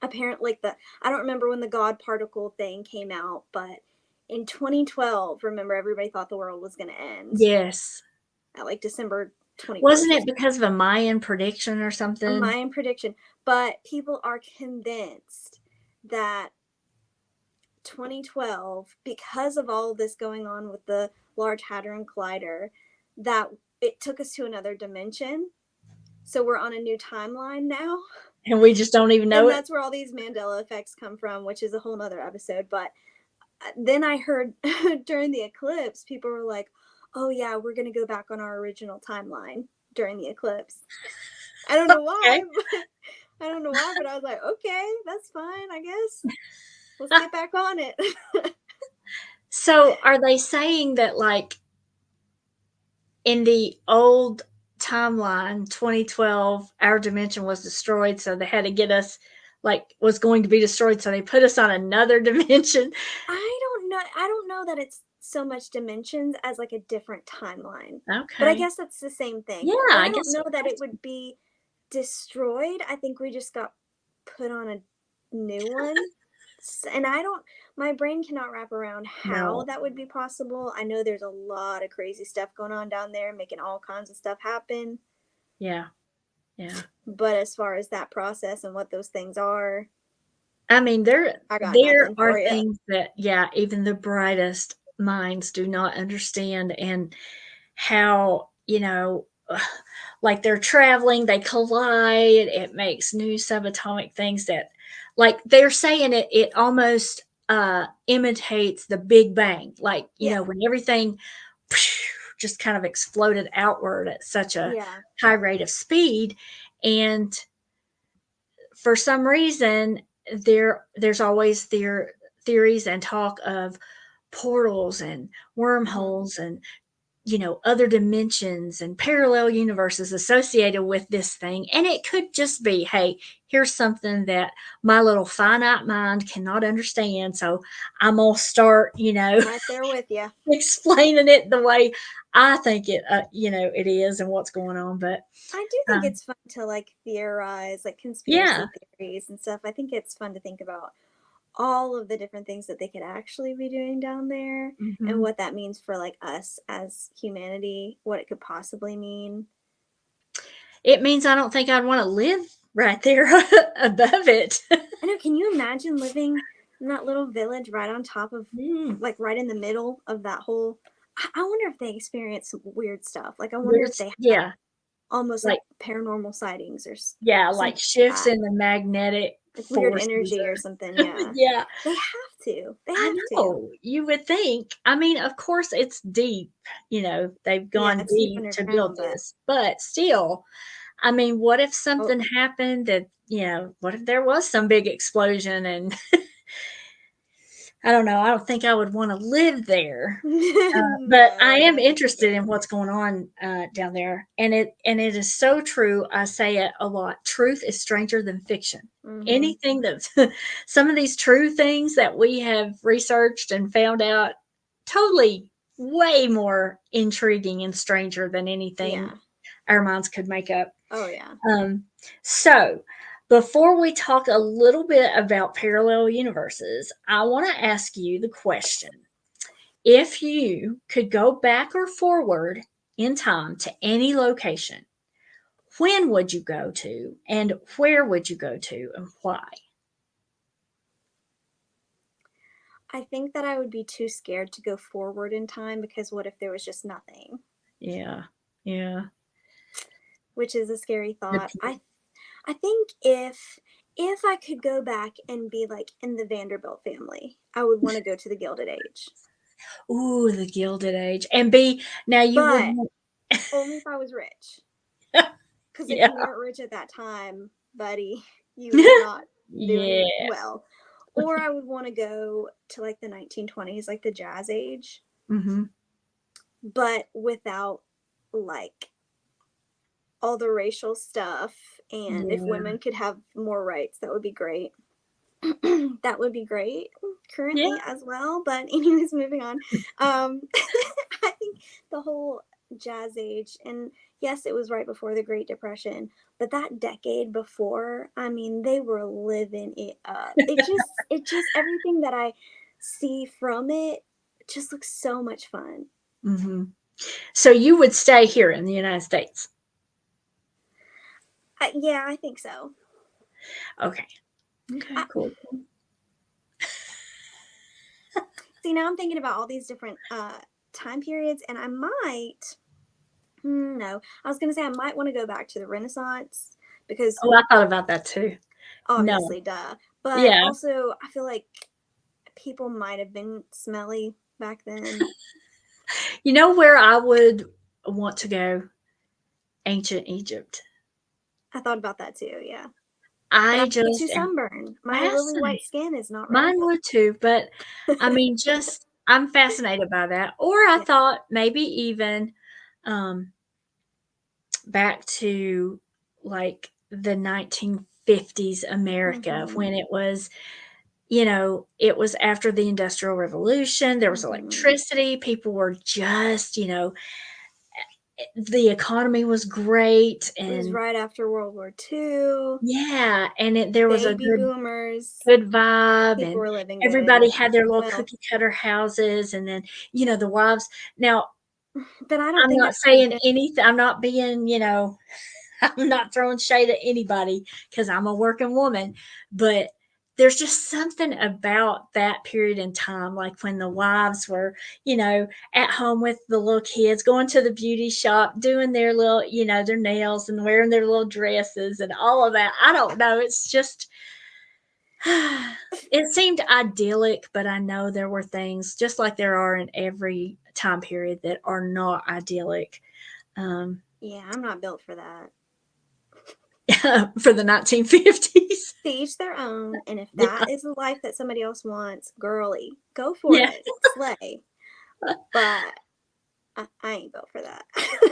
Apparently, I don't remember when the God particle thing came out, but in 2012, remember, everybody thought the world was going to end. Yes. At like December 21st. Wasn't it because of a Mayan prediction or something? A Mayan prediction. But people are convinced that 2012, because of all of this going on with the Large Hadron Collider, that it took us to another dimension. So we're on a new timeline now. And we just don't even know and that's where all these Mandela effects come from, which is a whole nother episode. But then I heard during the eclipse, people were like, oh yeah, we're going to go back on our original timeline during the eclipse. I don't know why. I don't know why, but I was like, okay, that's fine, I guess. Let's get back on it. So are they saying that, like, in the old timeline, 2012, our dimension was destroyed, so they had to get us, like, was going to be destroyed, so they put us on another dimension? I don't know. I don't know that it's so much dimensions as like a different timeline. Okay. But I guess that's the same thing. Yeah, I don't know that it would be destroyed. I think we just got put on a new one. And my brain cannot wrap around how No. that would be possible. I know there's a lot of crazy stuff going on down there, making all kinds of stuff happen. Yeah. Yeah. But as far as that process and what those things are, I mean, I got there nothing are for you. things that, yeah, even the brightest minds do not understand, and how, like they're traveling, they collide, it makes new subatomic things that, like they're saying it almost imitates the Big Bang. Like, Yeah. when everything just kind of exploded outward at such a Yeah. high rate of speed. And for some reason, there's always theories and talk of portals and wormholes and other dimensions and parallel universes associated with this thing. And it could just be, hey, here's something that my little finite mind cannot understand. So I'm going to start, Right there with you. explaining it the way I think it is and what's going on. But I do think it's fun to like theorize, like yeah, conspiracy theories and stuff. I think it's fun to think about all of the different things that they could actually be doing down there and hmm what that means for like us as humanity, what it could possibly mean. it means I don't think I'd want to live right there above it. I know, can you imagine living in that little village right on top of, Mm. like, right in the middle of that whole. I wonder if they experience some weird stuff. Like, I wonder if There's, they have yeah, almost like like, paranormal sightings or yeah, like something shifts like that. in the magnetic Like weird forces. energy or something. Yeah. Yeah, They have to. They I have to. know. You would think. I mean, of course, it's deep. They've Yeah, gone it's deep deep to build underground, but this, but still, I mean, what if oh, something happened that, what if there was some big explosion and I don't know. I don't think I would want to live there. But I no, am that'd be interested in scary. what's going on down there, and it is so true. I say it a lot. Truth is stranger than fiction. Mm-hmm. Anything that some of these true things that we have researched and found out, totally way more intriguing and stranger than anything Yeah. our minds could make up. Oh yeah. So, before we talk a little bit about parallel universes, I want to ask you the question: if you could go back or forward in time to any location, when would you go to and where would you go to and why? I think that I would be too scared to go forward in time because what if there was just nothing? Yeah. Yeah. Which is a scary The thought. pe- I think if I could go back and be like in the Vanderbilt family, I would want to go to the Gilded Age. Ooh, the Gilded Age. And be now you would But only if I was rich. Because if yeah. you weren't rich at that time, buddy, you were not doing Yeah. well. Or I would want to go to like the 1920s, like the Jazz Age, Mhm. but without like all the racial stuff. And if Yeah. women could have more rights, that would be great. That would be great Yeah. currently as well. But anyways, moving on. I think the whole jazz age, and yes, it was right before the Great Depression, but that decade before, I mean, they were living it up. It just everything that I see from it just looks so much fun. Mhm. So you would stay here in the United States. Yeah, I think so. Okay. Okay, I, cool. See, now I'm thinking about all these different time periods, and I might. No, I was gonna say I might want to go back to the Renaissance because Oh, I thought about that too. No. obviously, duh. But Yeah. also, I feel like people might have been smelly back then. You know where I would want to go? Ancient Egypt. I thought about that too, yeah. But I I get too just am sunburned. My lily white fascinated. skin is not ready Mine for would too, but I that. mean, just I'm fascinated by that. Or I Yeah. thought maybe even um, back to like the 1950s America Mhm. when it was after the Industrial Revolution. There was Mhm. electricity. People were just, the economy was great, It was and right after World War II. yeah, and there was a Baby good boomers. vibe, People and were living everybody good. had their little Well, cookie cutter houses, and then, the wives. Now, but I don't I'm think not I've ever saying been. anything. I'm not being, I'm not throwing shade at anybody because I'm a working woman, but there's just something about that period in time, like when the wives were, at home with the little kids, going to the beauty shop, doing their little, their nails and wearing their little dresses and all of that. I don't know. It's just, it seemed idyllic, but I know there were things, just like there are in every time period, that are not idyllic. Um, Yeah, I'm not built for that. for the 1950s. To each their own, and if Yeah. that is the life that somebody else wants, girly, go for Yeah. it, slay. But I ain't built for that.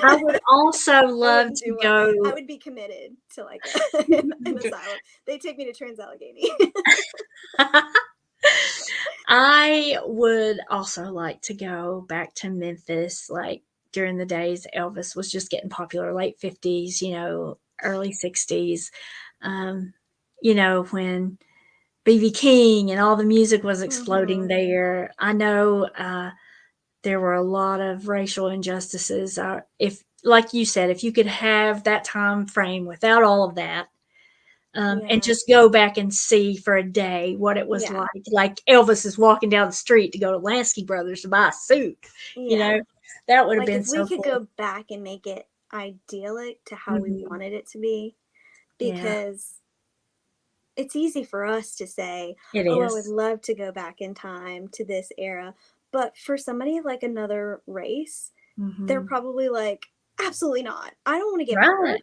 I would also I love wouldn't to do well. go. I would be committed to like an asylum. They take me to Trans-Allegheny. I would also like to go back to Memphis, like during the days Elvis was just getting popular, late 50s, early 60s. Um, when BB King and all the music was exploding Mm-hmm. there. I know there were a lot of racial injustices. If, like you said, if you could have that time frame without all of that, and Yeah. just go back and see for a day what it was Yeah. like Elvis is walking down the street to go to Lansky Brothers to buy a suit, Yeah. that would have Like been if we so could cool. go back and make it idyllic to how we Mhm. wanted it to be, Yeah, because it's easy for us to say, it oh, I would is. love to go back in time to this era. But for somebody of like another race, they're Mhm. probably like, absolutely not. I don't want to get Right. murdered,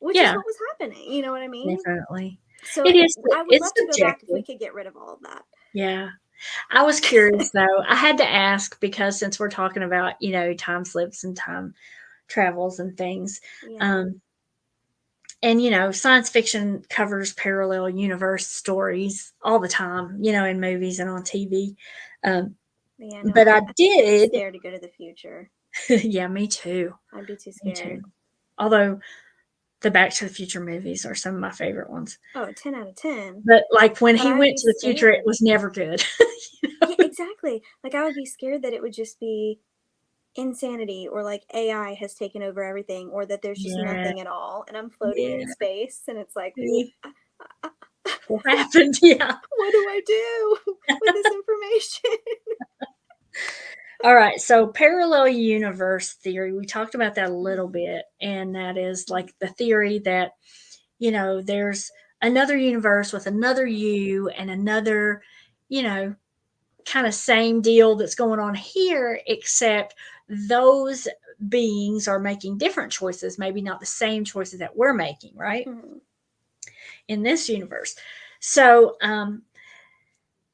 which is Yeah, what was happening. You know what I mean? definitely. So It is I would it's love to go back if we subjective. could get rid of all of that. Yeah. I was curious though. I had to ask because since we're talking about, time slips and time travels and things, Yeah. um, and science fiction covers parallel universe stories all the time, in movies and on TV. Um, Yeah, no, but I I'd be too did, scared to go to the future. yeah, me too, I'd be too me too. scared. Although the Back to the Future movies are some of my favorite ones. Oh, 10 out of 10. But like when But he I would went be to the future, it scared. was never good. Yeah, exactly. Like I would be scared that it would just be insanity, or like AI has taken over everything, or that there's just Yeah, nothing at all and I'm floating in yeah. space and it's like, See what happened? Yeah. what do I do with this information? All right, so parallel universe theory, we talked about that a little bit, and that is like the theory that, there's another universe with another you and another, you know, kind of same deal that's going on here, except those beings are making different choices, maybe not the same choices that we're making, right? Mhm. In this universe. So,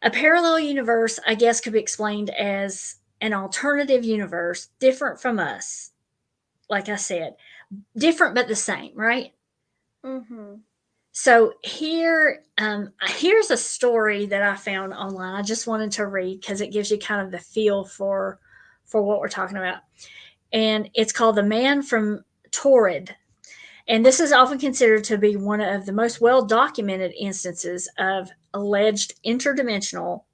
a parallel universe, I guess, could be explained as an alternative universe different from us. Like I said, different but the same, right? Mhm. So here's a story that I found online. I just wanted to read because it gives you kind of the feel for what we're talking about. And it's called "The Man from Torrid." And this is often considered to be one of the most well documented instances of alleged interdimensional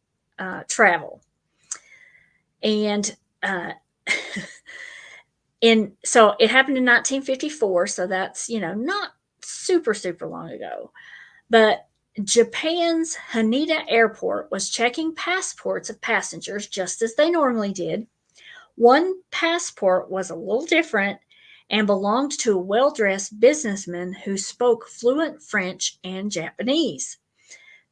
travel. And uh, so it happened in 1954, so that's not super long ago. But Japan's Haneda Airport was checking passports of passengers just as they normally did. One passport was a little different and belonged to a well dressed businessman who spoke fluent French and Japanese.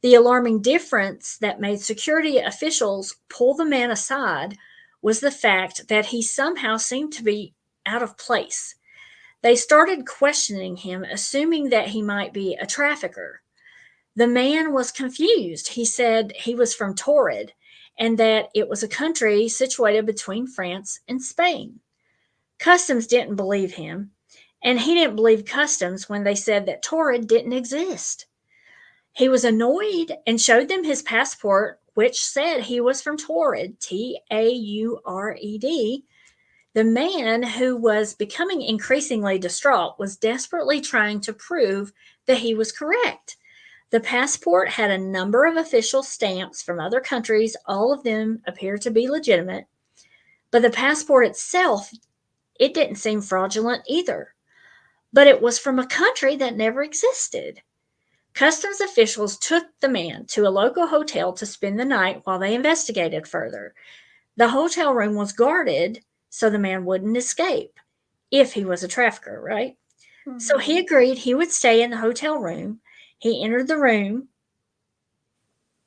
The alarming difference that made security officials pull the man aside was the fact that he somehow seemed to be out of place. They started questioning him, assuming that he might be a trafficker. The man was confused. He said he was from Torrid and that it was a country situated between France and Spain. Customs didn't believe him, and he didn't believe Customs when they said that Torrid didn't exist. He was annoyed and showed them his passport, which said he was from Taured, Taured. The man, who was becoming increasingly distraught, was desperately trying to prove that he was correct. The passport had a number of official stamps from other countries. All of them appeared to be legitimate. But the passport itself, it didn't seem fraudulent either. But it was from a country that never existed. Customs officials took the man to a local hotel to spend the night while they investigated further. The hotel room was guarded so the man wouldn't escape if he was a trafficker, right? Mm-hmm. So he agreed he would stay in the hotel room. He entered the room.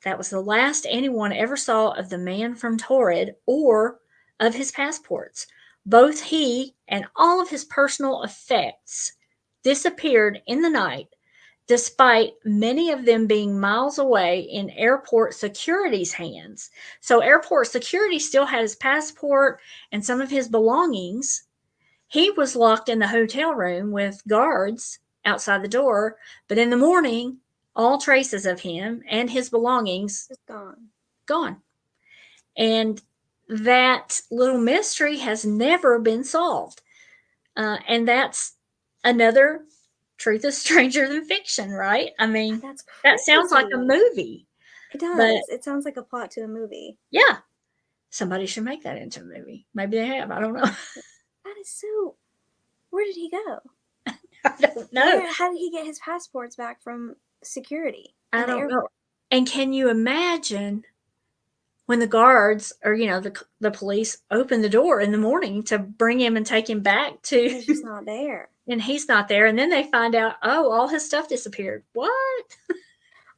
That was the last anyone ever saw of the man from Torrid or of his passports. Both he and all of his personal effects disappeared in the night, despite many of them being miles away in airport security's hands. So airport security still had his passport and some of his belongings. He was locked in the hotel room with guards outside the door, but in the morning, all traces of him and his belongings is gone. Gone. And that little mystery has never been solved. And that's another truth is stranger than fiction, right? I mean, that sounds like a movie. It does. It sounds like a plot to a movie. Yeah. Somebody should make that into a movie. Maybe they have. I don't know. That is so... Where did he go? I don't know. How did he get his passports back from security? I don't know. And can you imagine when the guards or, the police open the door in the morning to bring him and take him back to... He's just not there. And he's not there. And then they find out, all his stuff disappeared. What?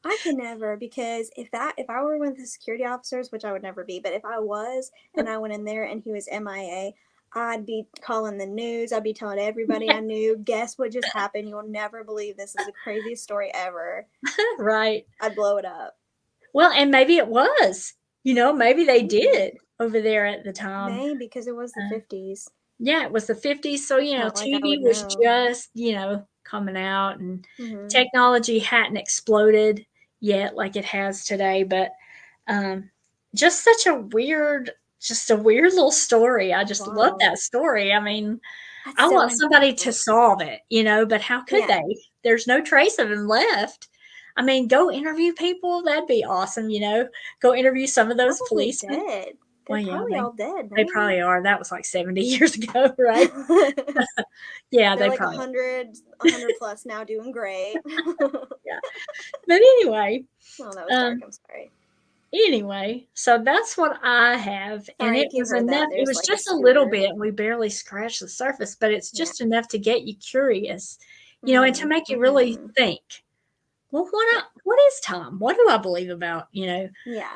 I could never, because if I were one of the security officers, which I would never be, but if I was and I went in there and he was MIA, I'd be calling the news. I'd be telling everybody I knew, guess what just happened? You'll never believe this is the craziest story ever. Right. I'd blow it up. Well, and maybe it was. Maybe they did over there at the time. Maybe, because it was the 50s. Yeah, it was the 50s. So, TV was just, coming out, and technology hadn't exploded yet like it has today. But just such a weird little story. I just love that story. I mean, I want somebody to solve it, but how could they? There's no trace of him left. I mean, go interview people. That'd be awesome, Go interview some of those policemen. Dead. They're probably all dead. They probably are. That was like 70 years ago, right? Yeah, they're like probably 100 plus now, doing great. Yeah. But anyway. Oh, that was dark. I'm sorry. Anyway, so that's what I have. And it was enough. It was just a little bit. We barely scratched the surface, but it's just enough to get you curious, and to make you really think, well, what is time? What do I believe about, Yeah.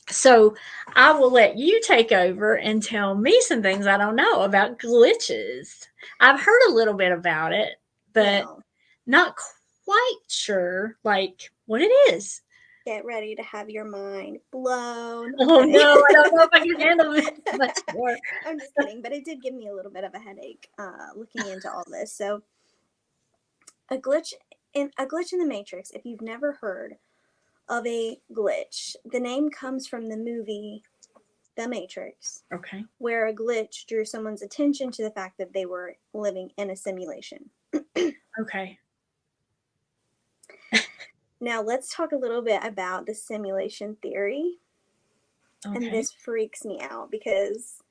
So I will let you take over and tell me some things I don't know about glitches. I've heard a little bit about it, but not quite sure, like, what it is. Get ready to have your mind blown. Oh, no, I don't know if I can handle it much more. I'm just kidding, but it did give me a little bit of a headache looking into all this. So a glitch in the Matrix, if you've never heard of a glitch, the name comes from the movie The Matrix. Okay. Where a glitch drew someone's attention to the fact that they were living in a simulation. Okay. Now let's talk a little bit about the simulation theory. Okay. And this freaks me out because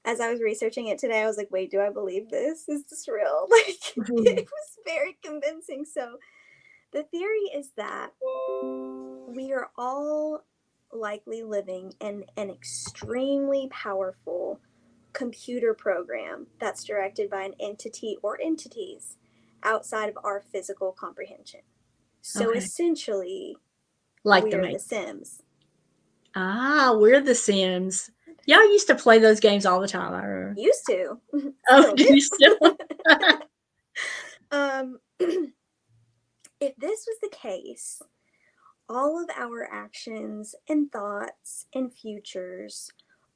as I was researching it today, I was like, wait, do I believe this? Is this real? It was very convincing. So the theory is that we are all likely living in an extremely powerful computer program that's directed by an entity or entities outside of our physical comprehension. So essentially, like we're the Sims. We're the Sims. Y'all used to play those games all the time, I remember. Used to. Oh, do you still? If this was the case, all of our actions and thoughts and futures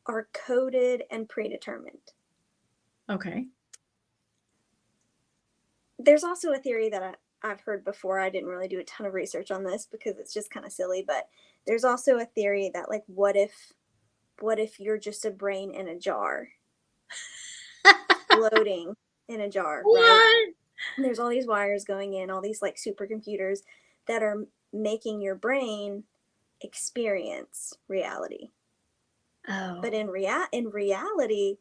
are coded and predetermined. Okay. There's also a theory that I've heard before. I didn't really do a ton of research on this because it's just kind of silly, but there's also a theory that, like, what if you're just a brain in a jar floating in a jar, What? right? And there's all these wires going in, all these like supercomputers that are making your brain experience reality. Oh. But in reality,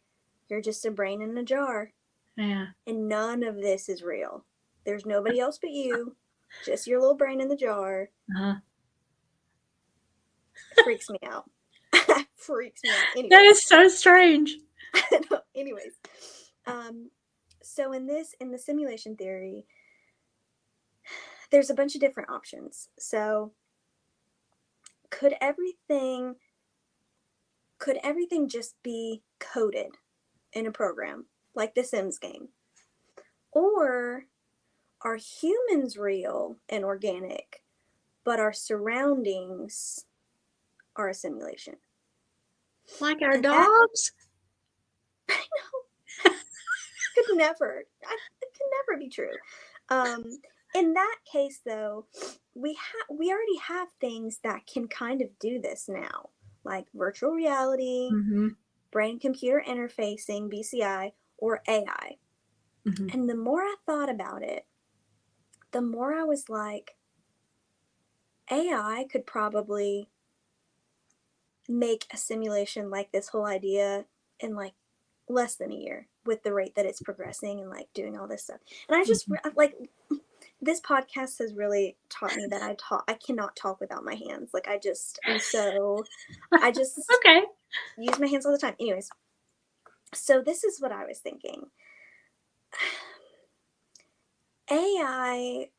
you're just a brain in a jar. Yeah. And none of this is real. There's nobody else but you, just your little brain in the jar. Uh-huh. Freaks me out. Freaks me out. Anyways. That is so strange. Anyways, so in the simulation theory, there's a bunch of different options. So could everything just be coded in a program like the Sims game? Or are humans real and organic, but our surroundings are a simulation? Like our And dogs? I know. It could never be true. In that case, though, we already have things that can kind of do this now, like virtual reality, Mm-hmm. brain-computer interfacing, BCI, or AI. Mm-hmm. And the more I thought about it, the more I was like, AI could probably make a simulation like this whole idea in like less than a year with the rate that it's progressing and like doing all this stuff. And I just like, this podcast has really taught me that I cannot talk without my hands. Like I just Okay. use my hands all the time. Anyways, so this is what I was thinking. AI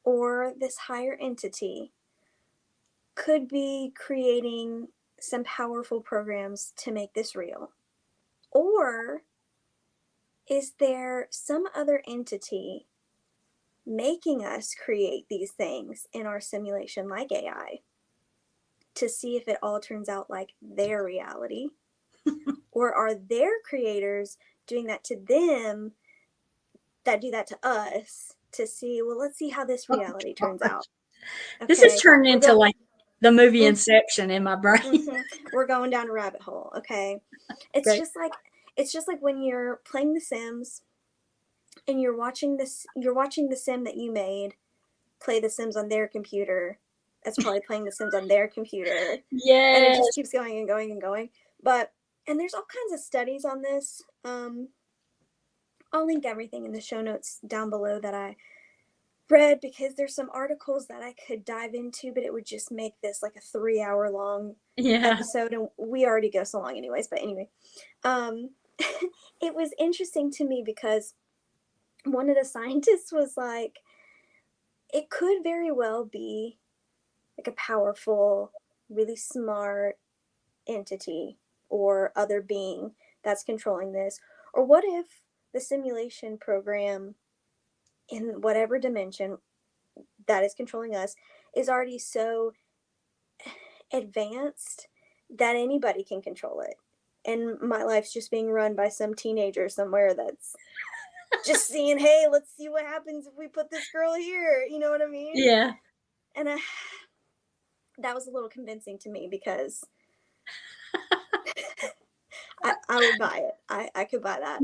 or this higher entity could be creating some powerful programs to make this real. Or is there some other entity making us create these things in our simulation like AI to see if it all turns out like their reality? Or are their creators doing that to them that do that to us to see, well, let's see how this reality turns out. Okay. This is turning into like the movie Inception in my brain. Mm-hmm. We're going down a rabbit hole. Okay. It's Great. just like when you're playing The Sims and you're watching the sim that you made play The Sims on their computer. That's probably playing The Sims on their computer. Yes. And it just keeps going and going and going. And there's all kinds of studies on this. I'll link everything in the show notes down below that I read, because there's some articles that I could dive into, but it would just make this like a 3-hour long episode, and we already go so long anyways. But anyway, it was interesting to me because one of the scientists was like, it could very well be like a powerful, really smart entity or other being that's controlling this. Or what if the simulation program in whatever dimension that is controlling us is already so advanced that anybody can control it, and my life's just being run by some teenager somewhere that's just seeing, hey, let's see what happens if we put this girl here, you know what I mean? Yeah. And that was a little convincing to me, because I would buy it. I could buy that.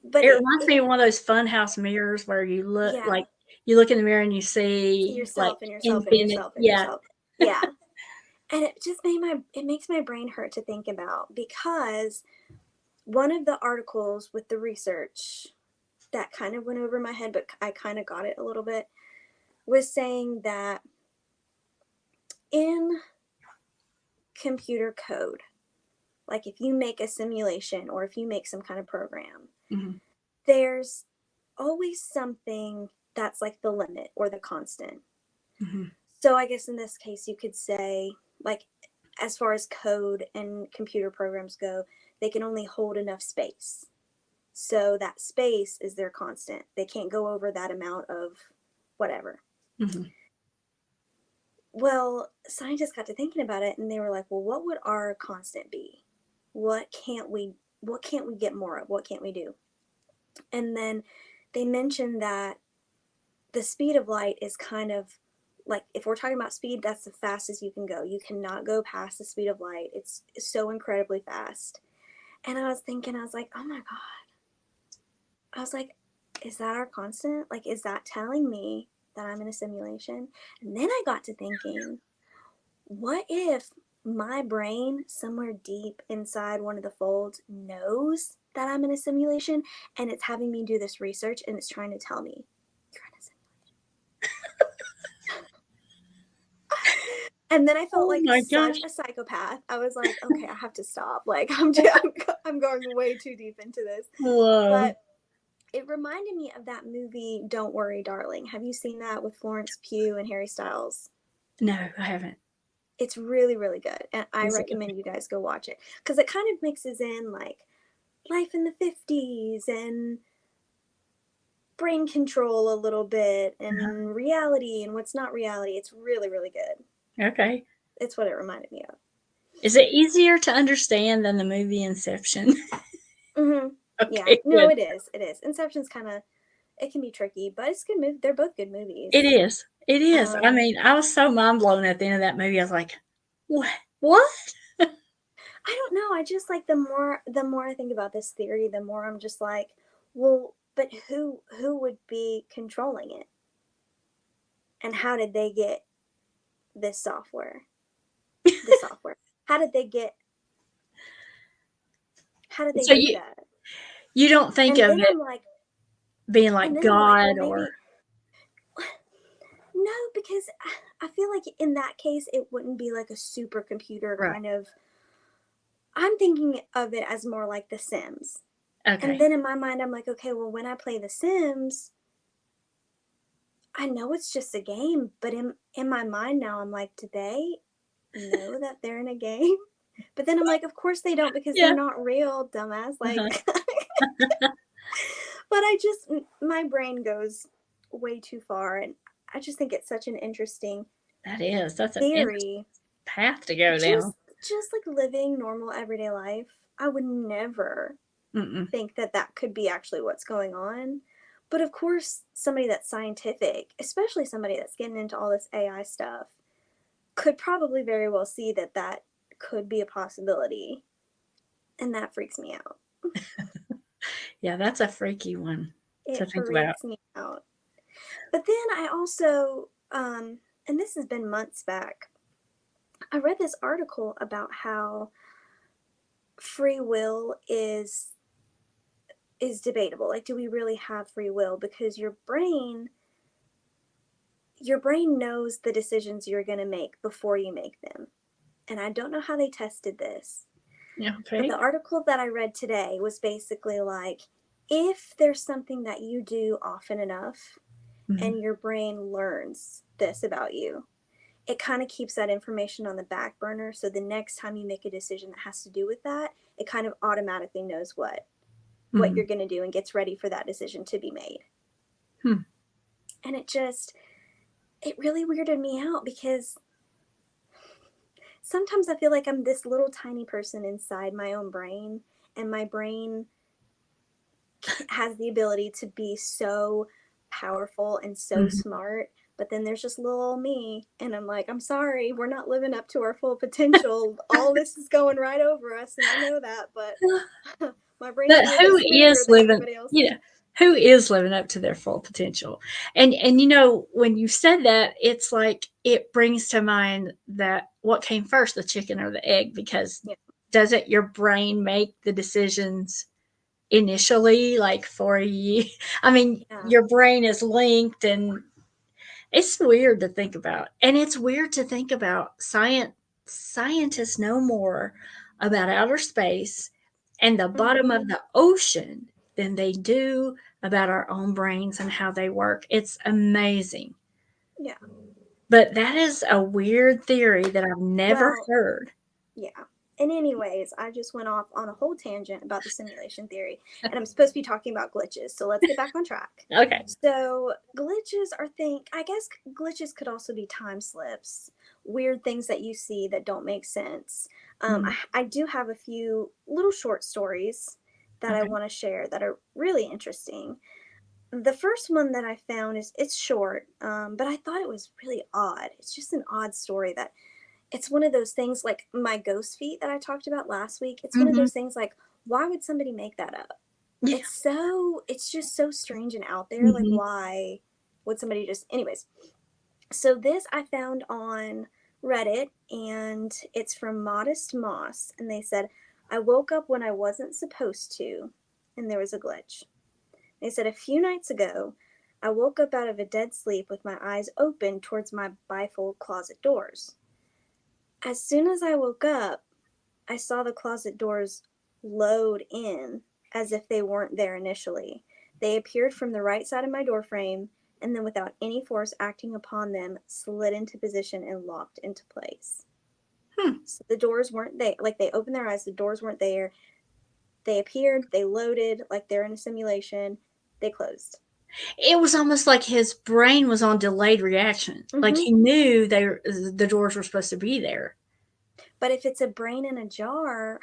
But it reminds me of one of those funhouse mirrors where you look like you look in the mirror and you see yourself like and yourself infinite, and yourself and yourself. Yeah. And it just makes my brain hurt to think about, because one of the articles with the research that kind of went over my head, but I kind of got it a little bit, was saying that in computer code, like if you make a simulation or if you make some kind of program, there's always something that's like the limit or the constant. So I guess in this case you could say, like, as far as code and computer programs go, they can only hold enough space. So that space is their constant. They can't go over that amount of whatever. Well, scientists got to thinking about it, and they were like, well, what would our constant be? What can't we get more of? What can't we do? And then they mentioned that the speed of light is kind of like, if we're talking about speed, that's the fastest you can go. You cannot go past the speed of light. It's so incredibly fast. And I was thinking, I was like, oh my God. I was like, is that our constant? Like, is that telling me that I'm in a simulation? And then I got to thinking, what if my brain somewhere deep inside one of the folds knows that I'm in a simulation and it's having me do this research and it's trying to tell me you're in a simulation. And then I felt like such a psychopath. I was like, okay, I have to stop. Like I'm going way too deep into this. Whoa. But it reminded me of that movie Don't Worry, Darling. Have you seen that with Florence Pugh and Harry Styles? No, I haven't. It's really, really good. And I recommend you guys go watch it. Because it kind of mixes in like life in the 50s and brain control a little bit and reality and what's not reality. It's really, really good. Okay. It's what it reminded me of. Is it easier to understand than the movie Inception? Mm-hmm. Okay, yeah. No, good. it is. It is. Inception's kind of, it can be tricky, but it's a good movie. They're both good movies. It is. It is. I mean, I was so mind blown at the end of that movie. I was like, what? I don't know. I just like the more I think about this theory, the more I'm just like, well, but who would be controlling it? And how did they get this software? How did they do that? You don't think and of it like, being like God or... No, because I feel like in that case, it wouldn't be like a supercomputer kind of. I'm thinking of it as more like The Sims. Okay. And then in my mind, I'm like, okay, well, when I play The Sims, I know it's just a game, but in my mind now, I'm like, do they know that they're in a game? But then I'm like, of course they don't, because they're not real, dumbass. Like, but my brain goes way too far, and I just think it's such an interesting that's theory. An path to go down. Just like living normal everyday life, I would never think that could be actually what's going on. But of course, somebody that's scientific, especially somebody that's getting into all this AI stuff, could probably very well see that could be a possibility. And that freaks me out. Yeah, that's a freaky one to think about. It freaks me out. But then I also, and this has been months back, I read this article about how free will is debatable. Like, do we really have free will? Because your brain knows the decisions you're going to make before you make them. And I don't know how they tested this. Okay. But the article that I read today was basically like, if there's something that you do often enough and your brain learns this about you, it kind of keeps that information on the back burner. So the next time you make a decision that has to do with that, it kind of automatically knows what you're going to do and gets ready for that decision to be made. And it really weirded me out, because sometimes I feel like I'm this little tiny person inside my own brain, and my brain has the ability to be so powerful and so smart. But then there's just little old me, and I'm like, I'm sorry, we're not living up to our full potential. All this is going right over us, and I know that, but my brain. But who is living? Who is living up to their full potential? And you know, when you said that, it's like it brings to mind that what came first, the chicken or the egg? Because doesn't your brain make the decisions initially, like for you? I mean, your brain is linked, and it's weird to think about. And it's weird to think about scientists know more about outer space and the bottom of the ocean than they do about our own brains and how they work. It's amazing. Yeah. But that is a weird theory that I've never heard. Yeah. And anyways, I just went off on a whole tangent about the simulation theory, and I'm supposed to be talking about glitches. So let's get back on track. Okay. So glitches I guess glitches could also be time slips, weird things that you see that don't make sense. I do have a few little short stories that I want to share that are really interesting. The first one that I found it's short, but I thought it was really odd. It's just an odd story that it's one of those things like my ghost feet that I talked about last week. It's one of those things like, why would somebody make that up? Yeah. It's just so strange and out there. Like, Mm-hmm. why would somebody just, anyways. So this I found on Reddit, and it's from Modest Moss, and they said, I woke up when I wasn't supposed to, and there was a glitch. They said, a few nights ago, I woke up out of a dead sleep with my eyes open towards my bifold closet doors. As soon as I woke up, I saw the closet doors load in as if they weren't there initially. They appeared from the right side of my door frame, and then without any force acting upon them, slid into position and locked into place. So the doors weren't there. Like, they opened their eyes, the doors weren't there. They appeared, they loaded, like they're in a simulation, they closed. It was almost like his brain was on delayed reaction. Like Mm-hmm. he knew the doors were supposed to be there. But if it's a brain in a jar,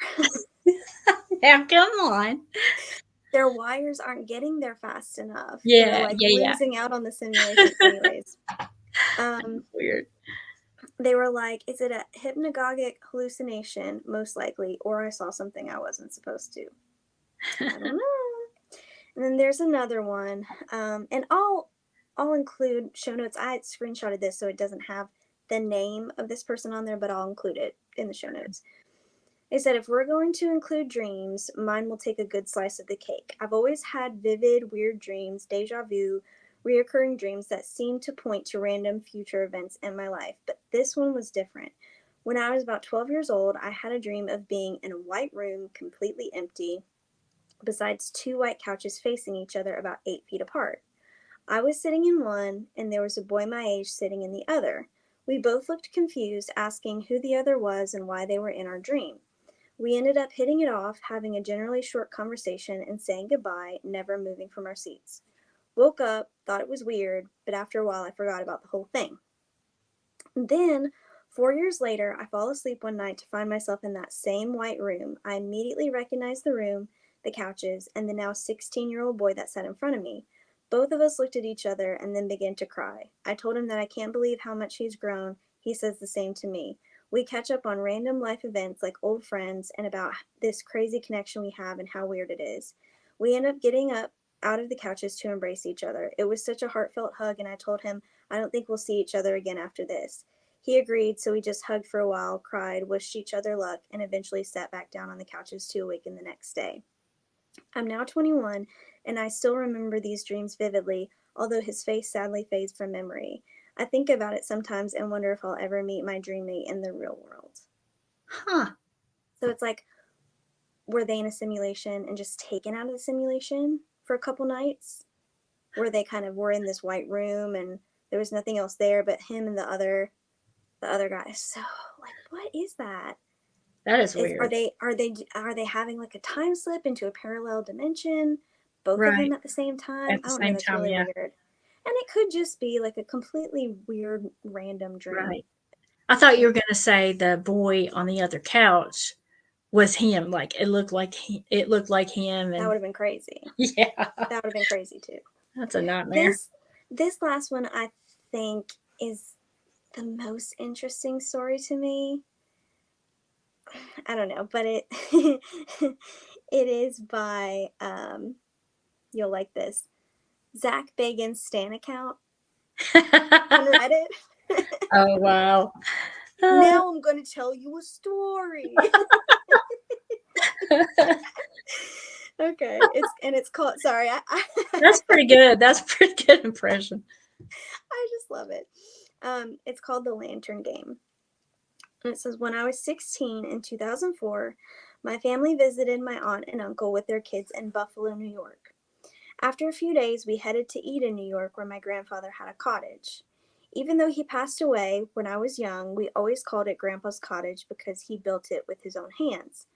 Now, come on. their wires aren't getting there fast enough. They're Yeah, like yeah. losing out on the simulation. Anyways, Weird. they were like, is it a hypnagogic hallucination? Most likely, or I saw something I wasn't supposed to. I don't know. And then there's another one, and I'll include show notes. I screenshotted this so it doesn't have the name of this person on there, but I'll include it in the show notes. They said, if we're going to include dreams, mine will take a good slice of the cake. I've always had vivid, weird dreams, deja vu, reoccurring dreams that seem to point to random future events in my life, but this one was different. When I was about 12 years old, I had a dream of being in a white room, completely empty, besides two white couches facing each other about 8 feet apart. I was sitting in one, and there was a boy my age sitting in the other. We both looked confused, asking who the other was and why they were in our dream. We ended up hitting it off, having a generally short conversation, and saying goodbye, never moving from our seats. Woke up, thought it was weird, but after a while I forgot about the whole thing. Then, 4 years later, I fall asleep one night to find myself in that same white room. I immediately recognized the room, the couches, and the now 16-year-old boy that sat in front of me. Both of us looked at each other and then began to cry. I told him that I can't believe how much he's grown. He says the same to me. We catch up on random life events like old friends and about this crazy connection we have and how weird it is. We end up getting up out of the couches to embrace each other. It was such a heartfelt hug, and I told him I don't think we'll see each other again after this. He agreed, so we just hugged for a while, cried, wished each other luck, and eventually sat back down on the couches to awaken the next day. I'm now 21, and I still remember these dreams vividly, although his face sadly fades from memory. I think about it sometimes and wonder if I'll ever meet my dream mate in the real world. Huh. So it's like, were they in a simulation and just taken out of the simulation for a couple nights? Where they kind of were in this white room and there was nothing else there but him and the other guy. So, like, what is that? That is weird. Are they having like a time slip into a parallel dimension? Both of them Right. at the same time? At the I don't know. same That's time, really yeah. weird. And it could just be like a completely weird, random dream. Right. I thought you were going to say the boy on the other couch was him. Like it looked like it looked like him, That and would have been crazy. yeah, That would have been crazy too. that's a nightmare. This last one I think is the most interesting story to me. I don't know, but it it is by you'll like this, Zach Bagan's Stan account on Reddit. Oh wow. Now I'm going to tell you a story. Okay, it's called. Sorry, That's pretty good. That's a pretty good impression. I just love it. It's called The Lantern Game. And it says, when I was 16 in 2004, my family visited my aunt and uncle with their kids in Buffalo, New York. After a few days, we headed to eat in New York where my grandfather had a cottage. Even though he passed away when I was young, we always called it Grandpa's cottage because he built it with his own hands.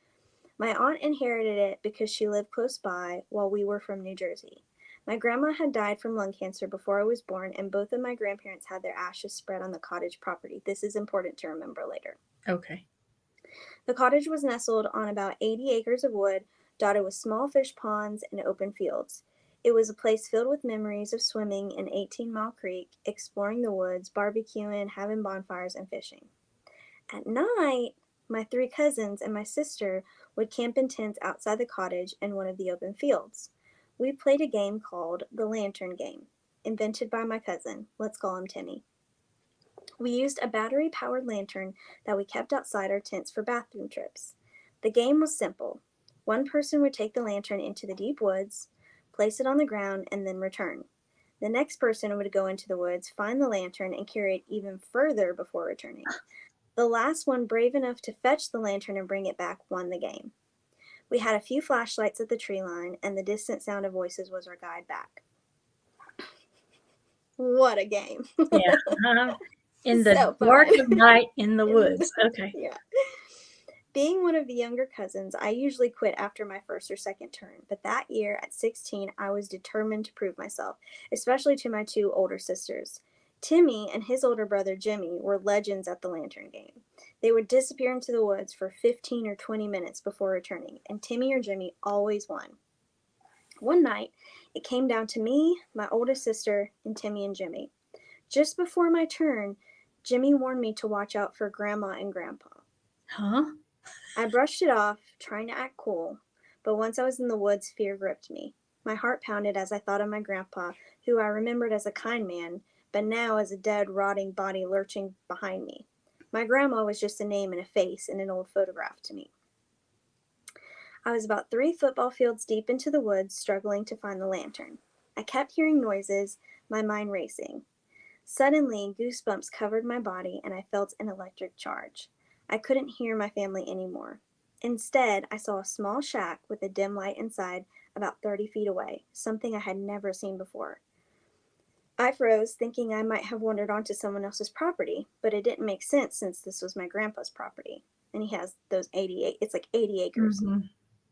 My aunt inherited it because she lived close by while we were from New Jersey. My grandma had died from lung cancer before I was born, and both of my grandparents had their ashes spread on the cottage property. This is important to remember later. Okay. The cottage was nestled on about 80 acres of wood, dotted with small fish ponds and open fields. It was a place filled with memories of swimming in 18 Mile Creek, exploring the woods, barbecuing, having bonfires, and fishing. At night, my three cousins and my sister would camp in tents outside the cottage in one of the open fields. We played a game called the Lantern Game, invented by my cousin. Let's call him Timmy. We used a battery-powered lantern that we kept outside our tents for bathroom trips. The game was simple. One person would take the lantern into the deep woods, place it on the ground, and then return. The next person would go into the woods, find the lantern, and carry it even further before returning. The last one brave enough to fetch the lantern and bring it back won the game. We had a few flashlights at the tree line, and the distant sound of voices was our guide back. What a game. Yeah. In the So dark fun. of night in the woods. Okay. Yeah. Being one of the younger cousins, I usually quit after my first or second turn, but that year at 16, I was determined to prove myself, especially to my two older sisters. Timmy and his older brother Jimmy were legends at the lantern game. They would disappear into the woods for 15 or 20 minutes before returning, and Timmy or Jimmy always won. One night, it came down to me, my oldest sister, and Timmy and Jimmy. Just before my turn, Jimmy warned me to watch out for Grandma and Grandpa. Huh? I brushed it off, trying to act cool, but once I was in the woods, fear gripped me. My heart pounded as I thought of my grandpa, who I remembered as a kind man, but now as a dead, rotting body lurching behind me. My grandma was just a name and a face in an old photograph to me. I was about 3 football fields deep into the woods, struggling to find the lantern. I kept hearing noises, my mind racing. Suddenly, goosebumps covered my body, and I felt an electric charge. I couldn't hear my family anymore. Instead, I saw a small shack with a dim light inside about 30 feet away, something I had never seen before. I froze, thinking I might have wandered onto someone else's property, but it didn't make sense since this was my grandpa's property, and he has those 80 acres. Mm-hmm.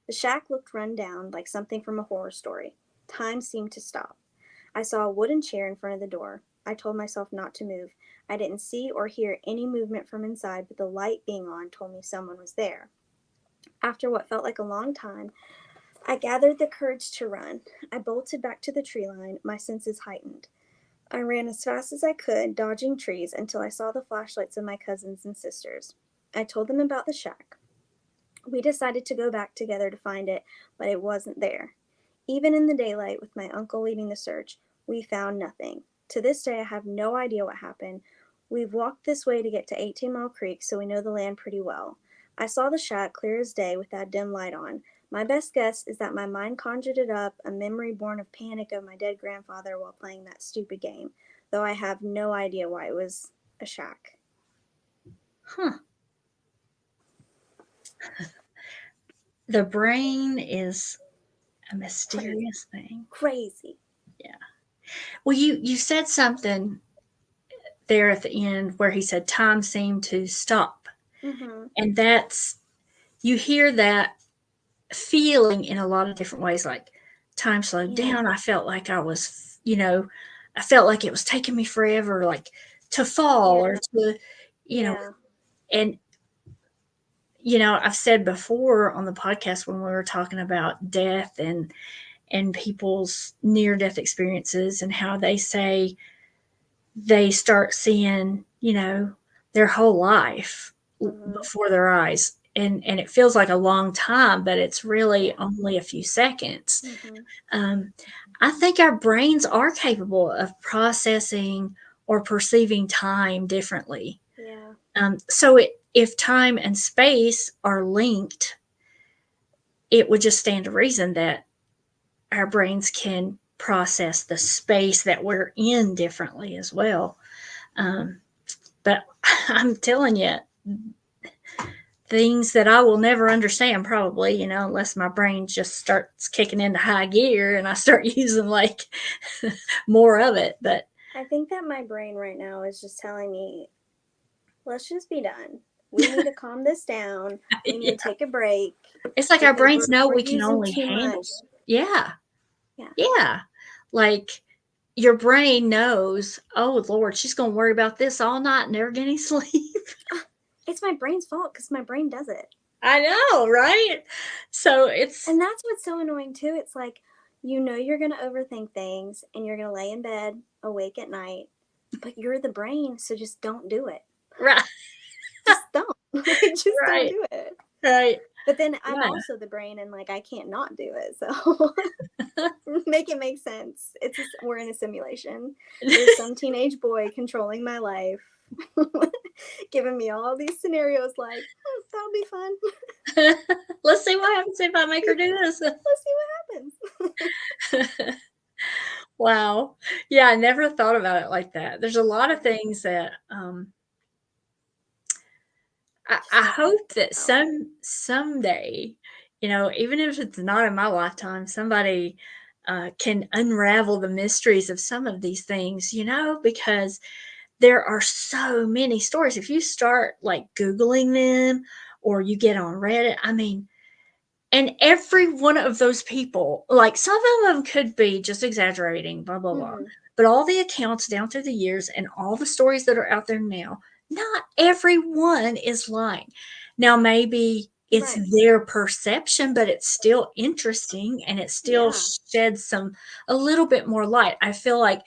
The shack looked run down like something from a horror story. Time seemed to stop. I saw a wooden chair in front of the door. I told myself not to move. I didn't see or hear any movement from inside, but the light being on told me someone was there. After what felt like a long time, I gathered the courage to run. I bolted back to the tree line, my senses heightened. I ran as fast as I could, dodging trees, until I saw the flashlights of my cousins and sisters. I told them about the shack. We decided to go back together to find it, but it wasn't there. Even in the daylight, with my uncle leading the search, we found nothing. To this day, I have no idea what happened. We've walked this way to get to 18 Mile Creek, so we know the land pretty well. I saw the shack clear as day with that dim light on. My best guess is that my mind conjured it up, a memory born of panic of my dead grandfather while playing that stupid game, though I have no idea why it was a shack. Huh. The brain is a mysterious thing. Crazy. Yeah. Well, you said something there at the end where he said time seemed to stop. Mm-hmm. And that's, you hear that feeling in a lot of different ways, like time slowed down. I felt like I was, I felt like it was taking me forever, like to fall or to, and, I've said before on the podcast when we were talking about death and people's near-death experiences and how they say they start seeing, their whole life before their eyes. And it feels like a long time, but it's really only a few seconds. I think our brains are capable of processing or perceiving time differently. So if time and space are linked, it would just stand to reason that our brains can process the space that we're in differently as well. But I'm telling you, things that I will never understand probably, unless my brain just starts kicking into high gear and I start using like more of it. But I think that my brain right now is just telling me, let's just be done. We need to calm this down. We need to take a break. It's like our brains know we can only too handle. much. Yeah. Like your brain knows, oh Lord, she's going to worry about this all night and never get any sleep. It's my brain's fault because my brain does it. I know, right? So and that's what's so annoying too. It's like, you're going to overthink things and you're going to lay in bed awake at night, but you're the brain, so just don't do it. Right. Just don't. Don't do it. Right. But then I'm Yeah. also the brain, and like I can't not do it. So make it make sense. We're in a simulation. There's some teenage boy controlling my life, giving me all these scenarios. Like that'll be fun. Let's see what happens if I make her do this. Let's see what happens. Wow. Yeah, I never thought about it like that. There's a lot of things that I hope that someday, even if it's not in my lifetime, somebody can unravel the mysteries of some of these things, because there are so many stories. If you start like Googling them or you get on Reddit, I mean, and every one of those people, like some of them could be just exaggerating, blah, blah, blah. But all the accounts down through the years and all the stories that are out there now, not everyone is lying. Now, maybe it's their perception, but it's still interesting and it still sheds a little bit more light. I feel like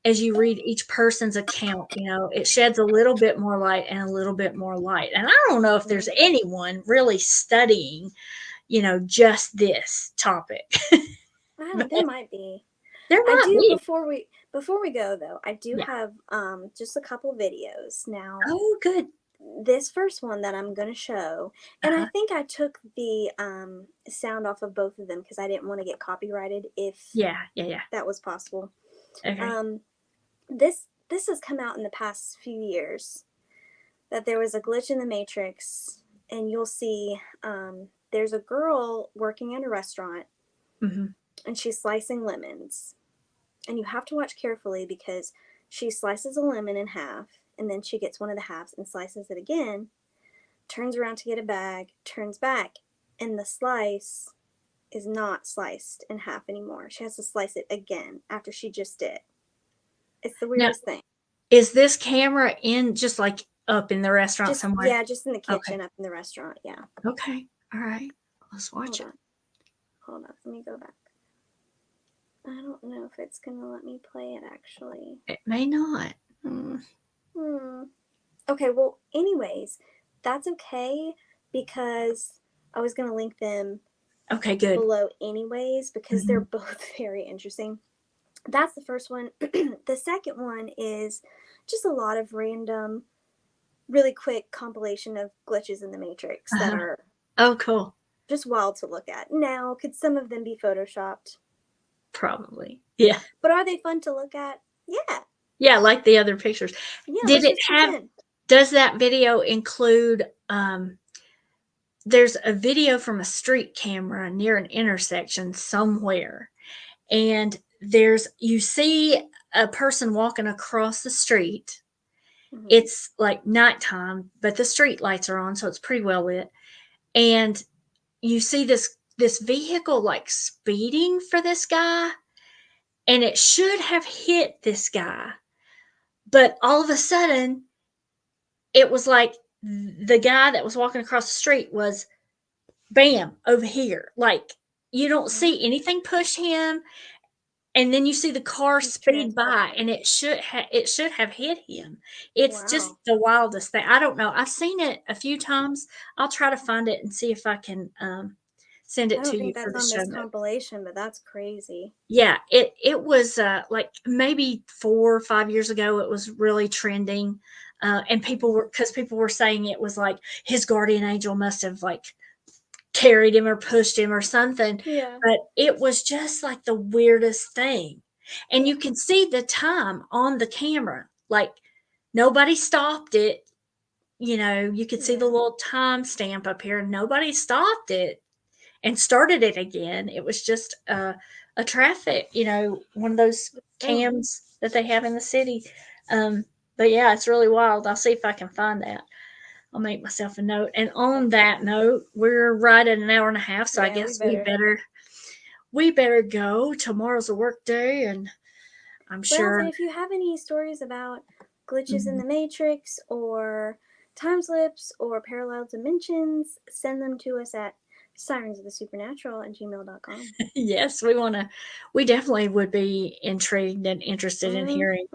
as you read each person's account, it sheds a little bit more light and a little bit more light. And I don't know if there's anyone really studying just this topic. There might be. There might be. Before we go though, I do have just a couple videos now. Oh, good. This first one that I'm going to show, and I think I took the sound off of both of them because I didn't want to get copyrighted if that was possible. Okay. This has come out in the past few years that there was a glitch in the Matrix, and you'll see there's a girl working in a restaurant, and she's slicing lemons. And you have to watch carefully because she slices a lemon in half, and then she gets one of the halves and slices it again, turns around to get a bag, turns back, and the slice is not sliced in half anymore. She has to slice it again after she just did. It's the weirdest thing. Is this camera in just like up in the restaurant somewhere? Yeah, just in the kitchen, up in the restaurant. Yeah. Okay. All right. Let's watch it. Hold on. Let me go back. I don't know if it's going to let me play it, actually. It may not. Okay, well, anyways, that's okay because I was going to link them below anyways because they're both very interesting. That's the first one. The second one is just a lot of random, really quick compilation of glitches in the Matrix that are cool. Just wild to look at. Now, could some of them be photoshopped? Probably. Yeah. But are they fun to look at? Yeah. Yeah, like the other pictures. Yeah, does that video include there's a video from a street camera near an intersection somewhere, and you see a person walking across the street. It's like nighttime, but the street lights are on, so it's pretty well lit. And you see this vehicle like speeding for this guy, and it should have hit this guy. But all of a sudden, it was like the guy that was walking across the street was, bam, over here. Like, you don't see anything push him, and then you see the car speed by, and it should have hit him. It's just the wildest thing. I don't know. I've seen it a few times. I'll try to find it and see if I can send it to you for the show. I don't think that's on this compilation, but that's crazy. Yeah, it was like maybe 4 or 5 years ago. It was really trending, and people were saying it was like his guardian angel must have like carried him or pushed him or something. Yeah. But it was just like the weirdest thing, and you can see the time on the camera. Like nobody stopped it. You could see the little time stamp up here. Nobody stopped it and started it again. It was just a traffic, one of those cams that they have in the city. But yeah, it's really wild. I'll see if I can find that. I'll make myself a note. And on that note, we're right at an hour and a half, so I guess we better go. Tomorrow's a work day, and I'm sure. Well, if you have any stories about glitches in the Matrix or time slips or parallel dimensions, send them to us at sirensofthesupernatural@gmail.com. Yes, we definitely would be intrigued and interested in hearing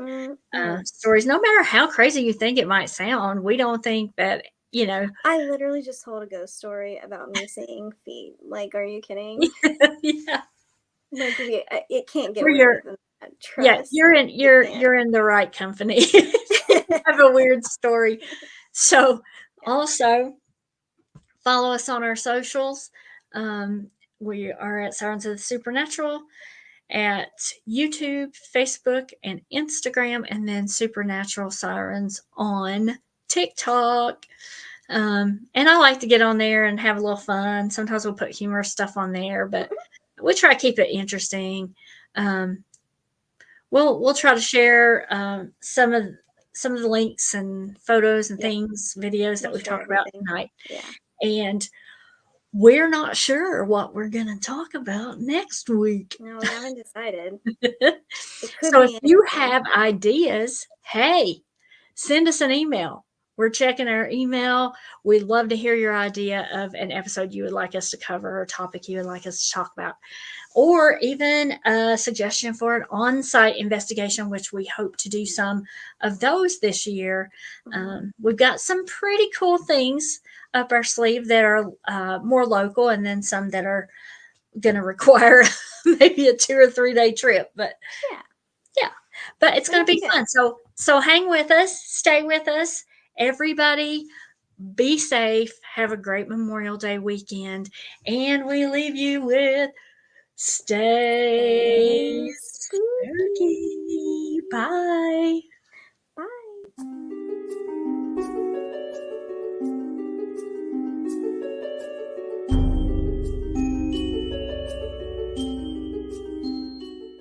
stories, no matter how crazy you think it might sound. We don't think that you know. I literally just told a ghost story about me seeing feet. Like, are you kidding? Yeah. Like, it can't get Where weirder than that. yeah, Trust. you're in It you're can't. you're in the right company. I have a weird story. So Yeah. also follow us on our socials. Um, we are at Sirens of the Supernatural at YouTube, Facebook, and Instagram, and then Supernatural Sirens on TikTok. And I like to get on there and have a little fun. Sometimes we'll put humorous stuff on there, but we try to keep it interesting. Um, we'll try to share some of the links and photos and Yeah. things, videos that We'll we've share talked about everything. tonight. Yeah. And we're not sure what we're going to talk about next week. No, we haven't decided. It could So if be you anything. have ideas, hey, send us an email. We're checking our email. We'd love to hear your idea of an episode you would like us to cover or a topic you would like us to talk about, or even a suggestion for an on-site investigation, which we hope to do some of those this year. We've got some pretty cool things up our sleeve that are more local, and then some that are going to require maybe a 2 or 3 day trip. But Yeah. yeah, but it's going to be good. fun. So hang with us, stay with us, everybody. Be safe. Have a great Memorial Day weekend, and we leave you with stay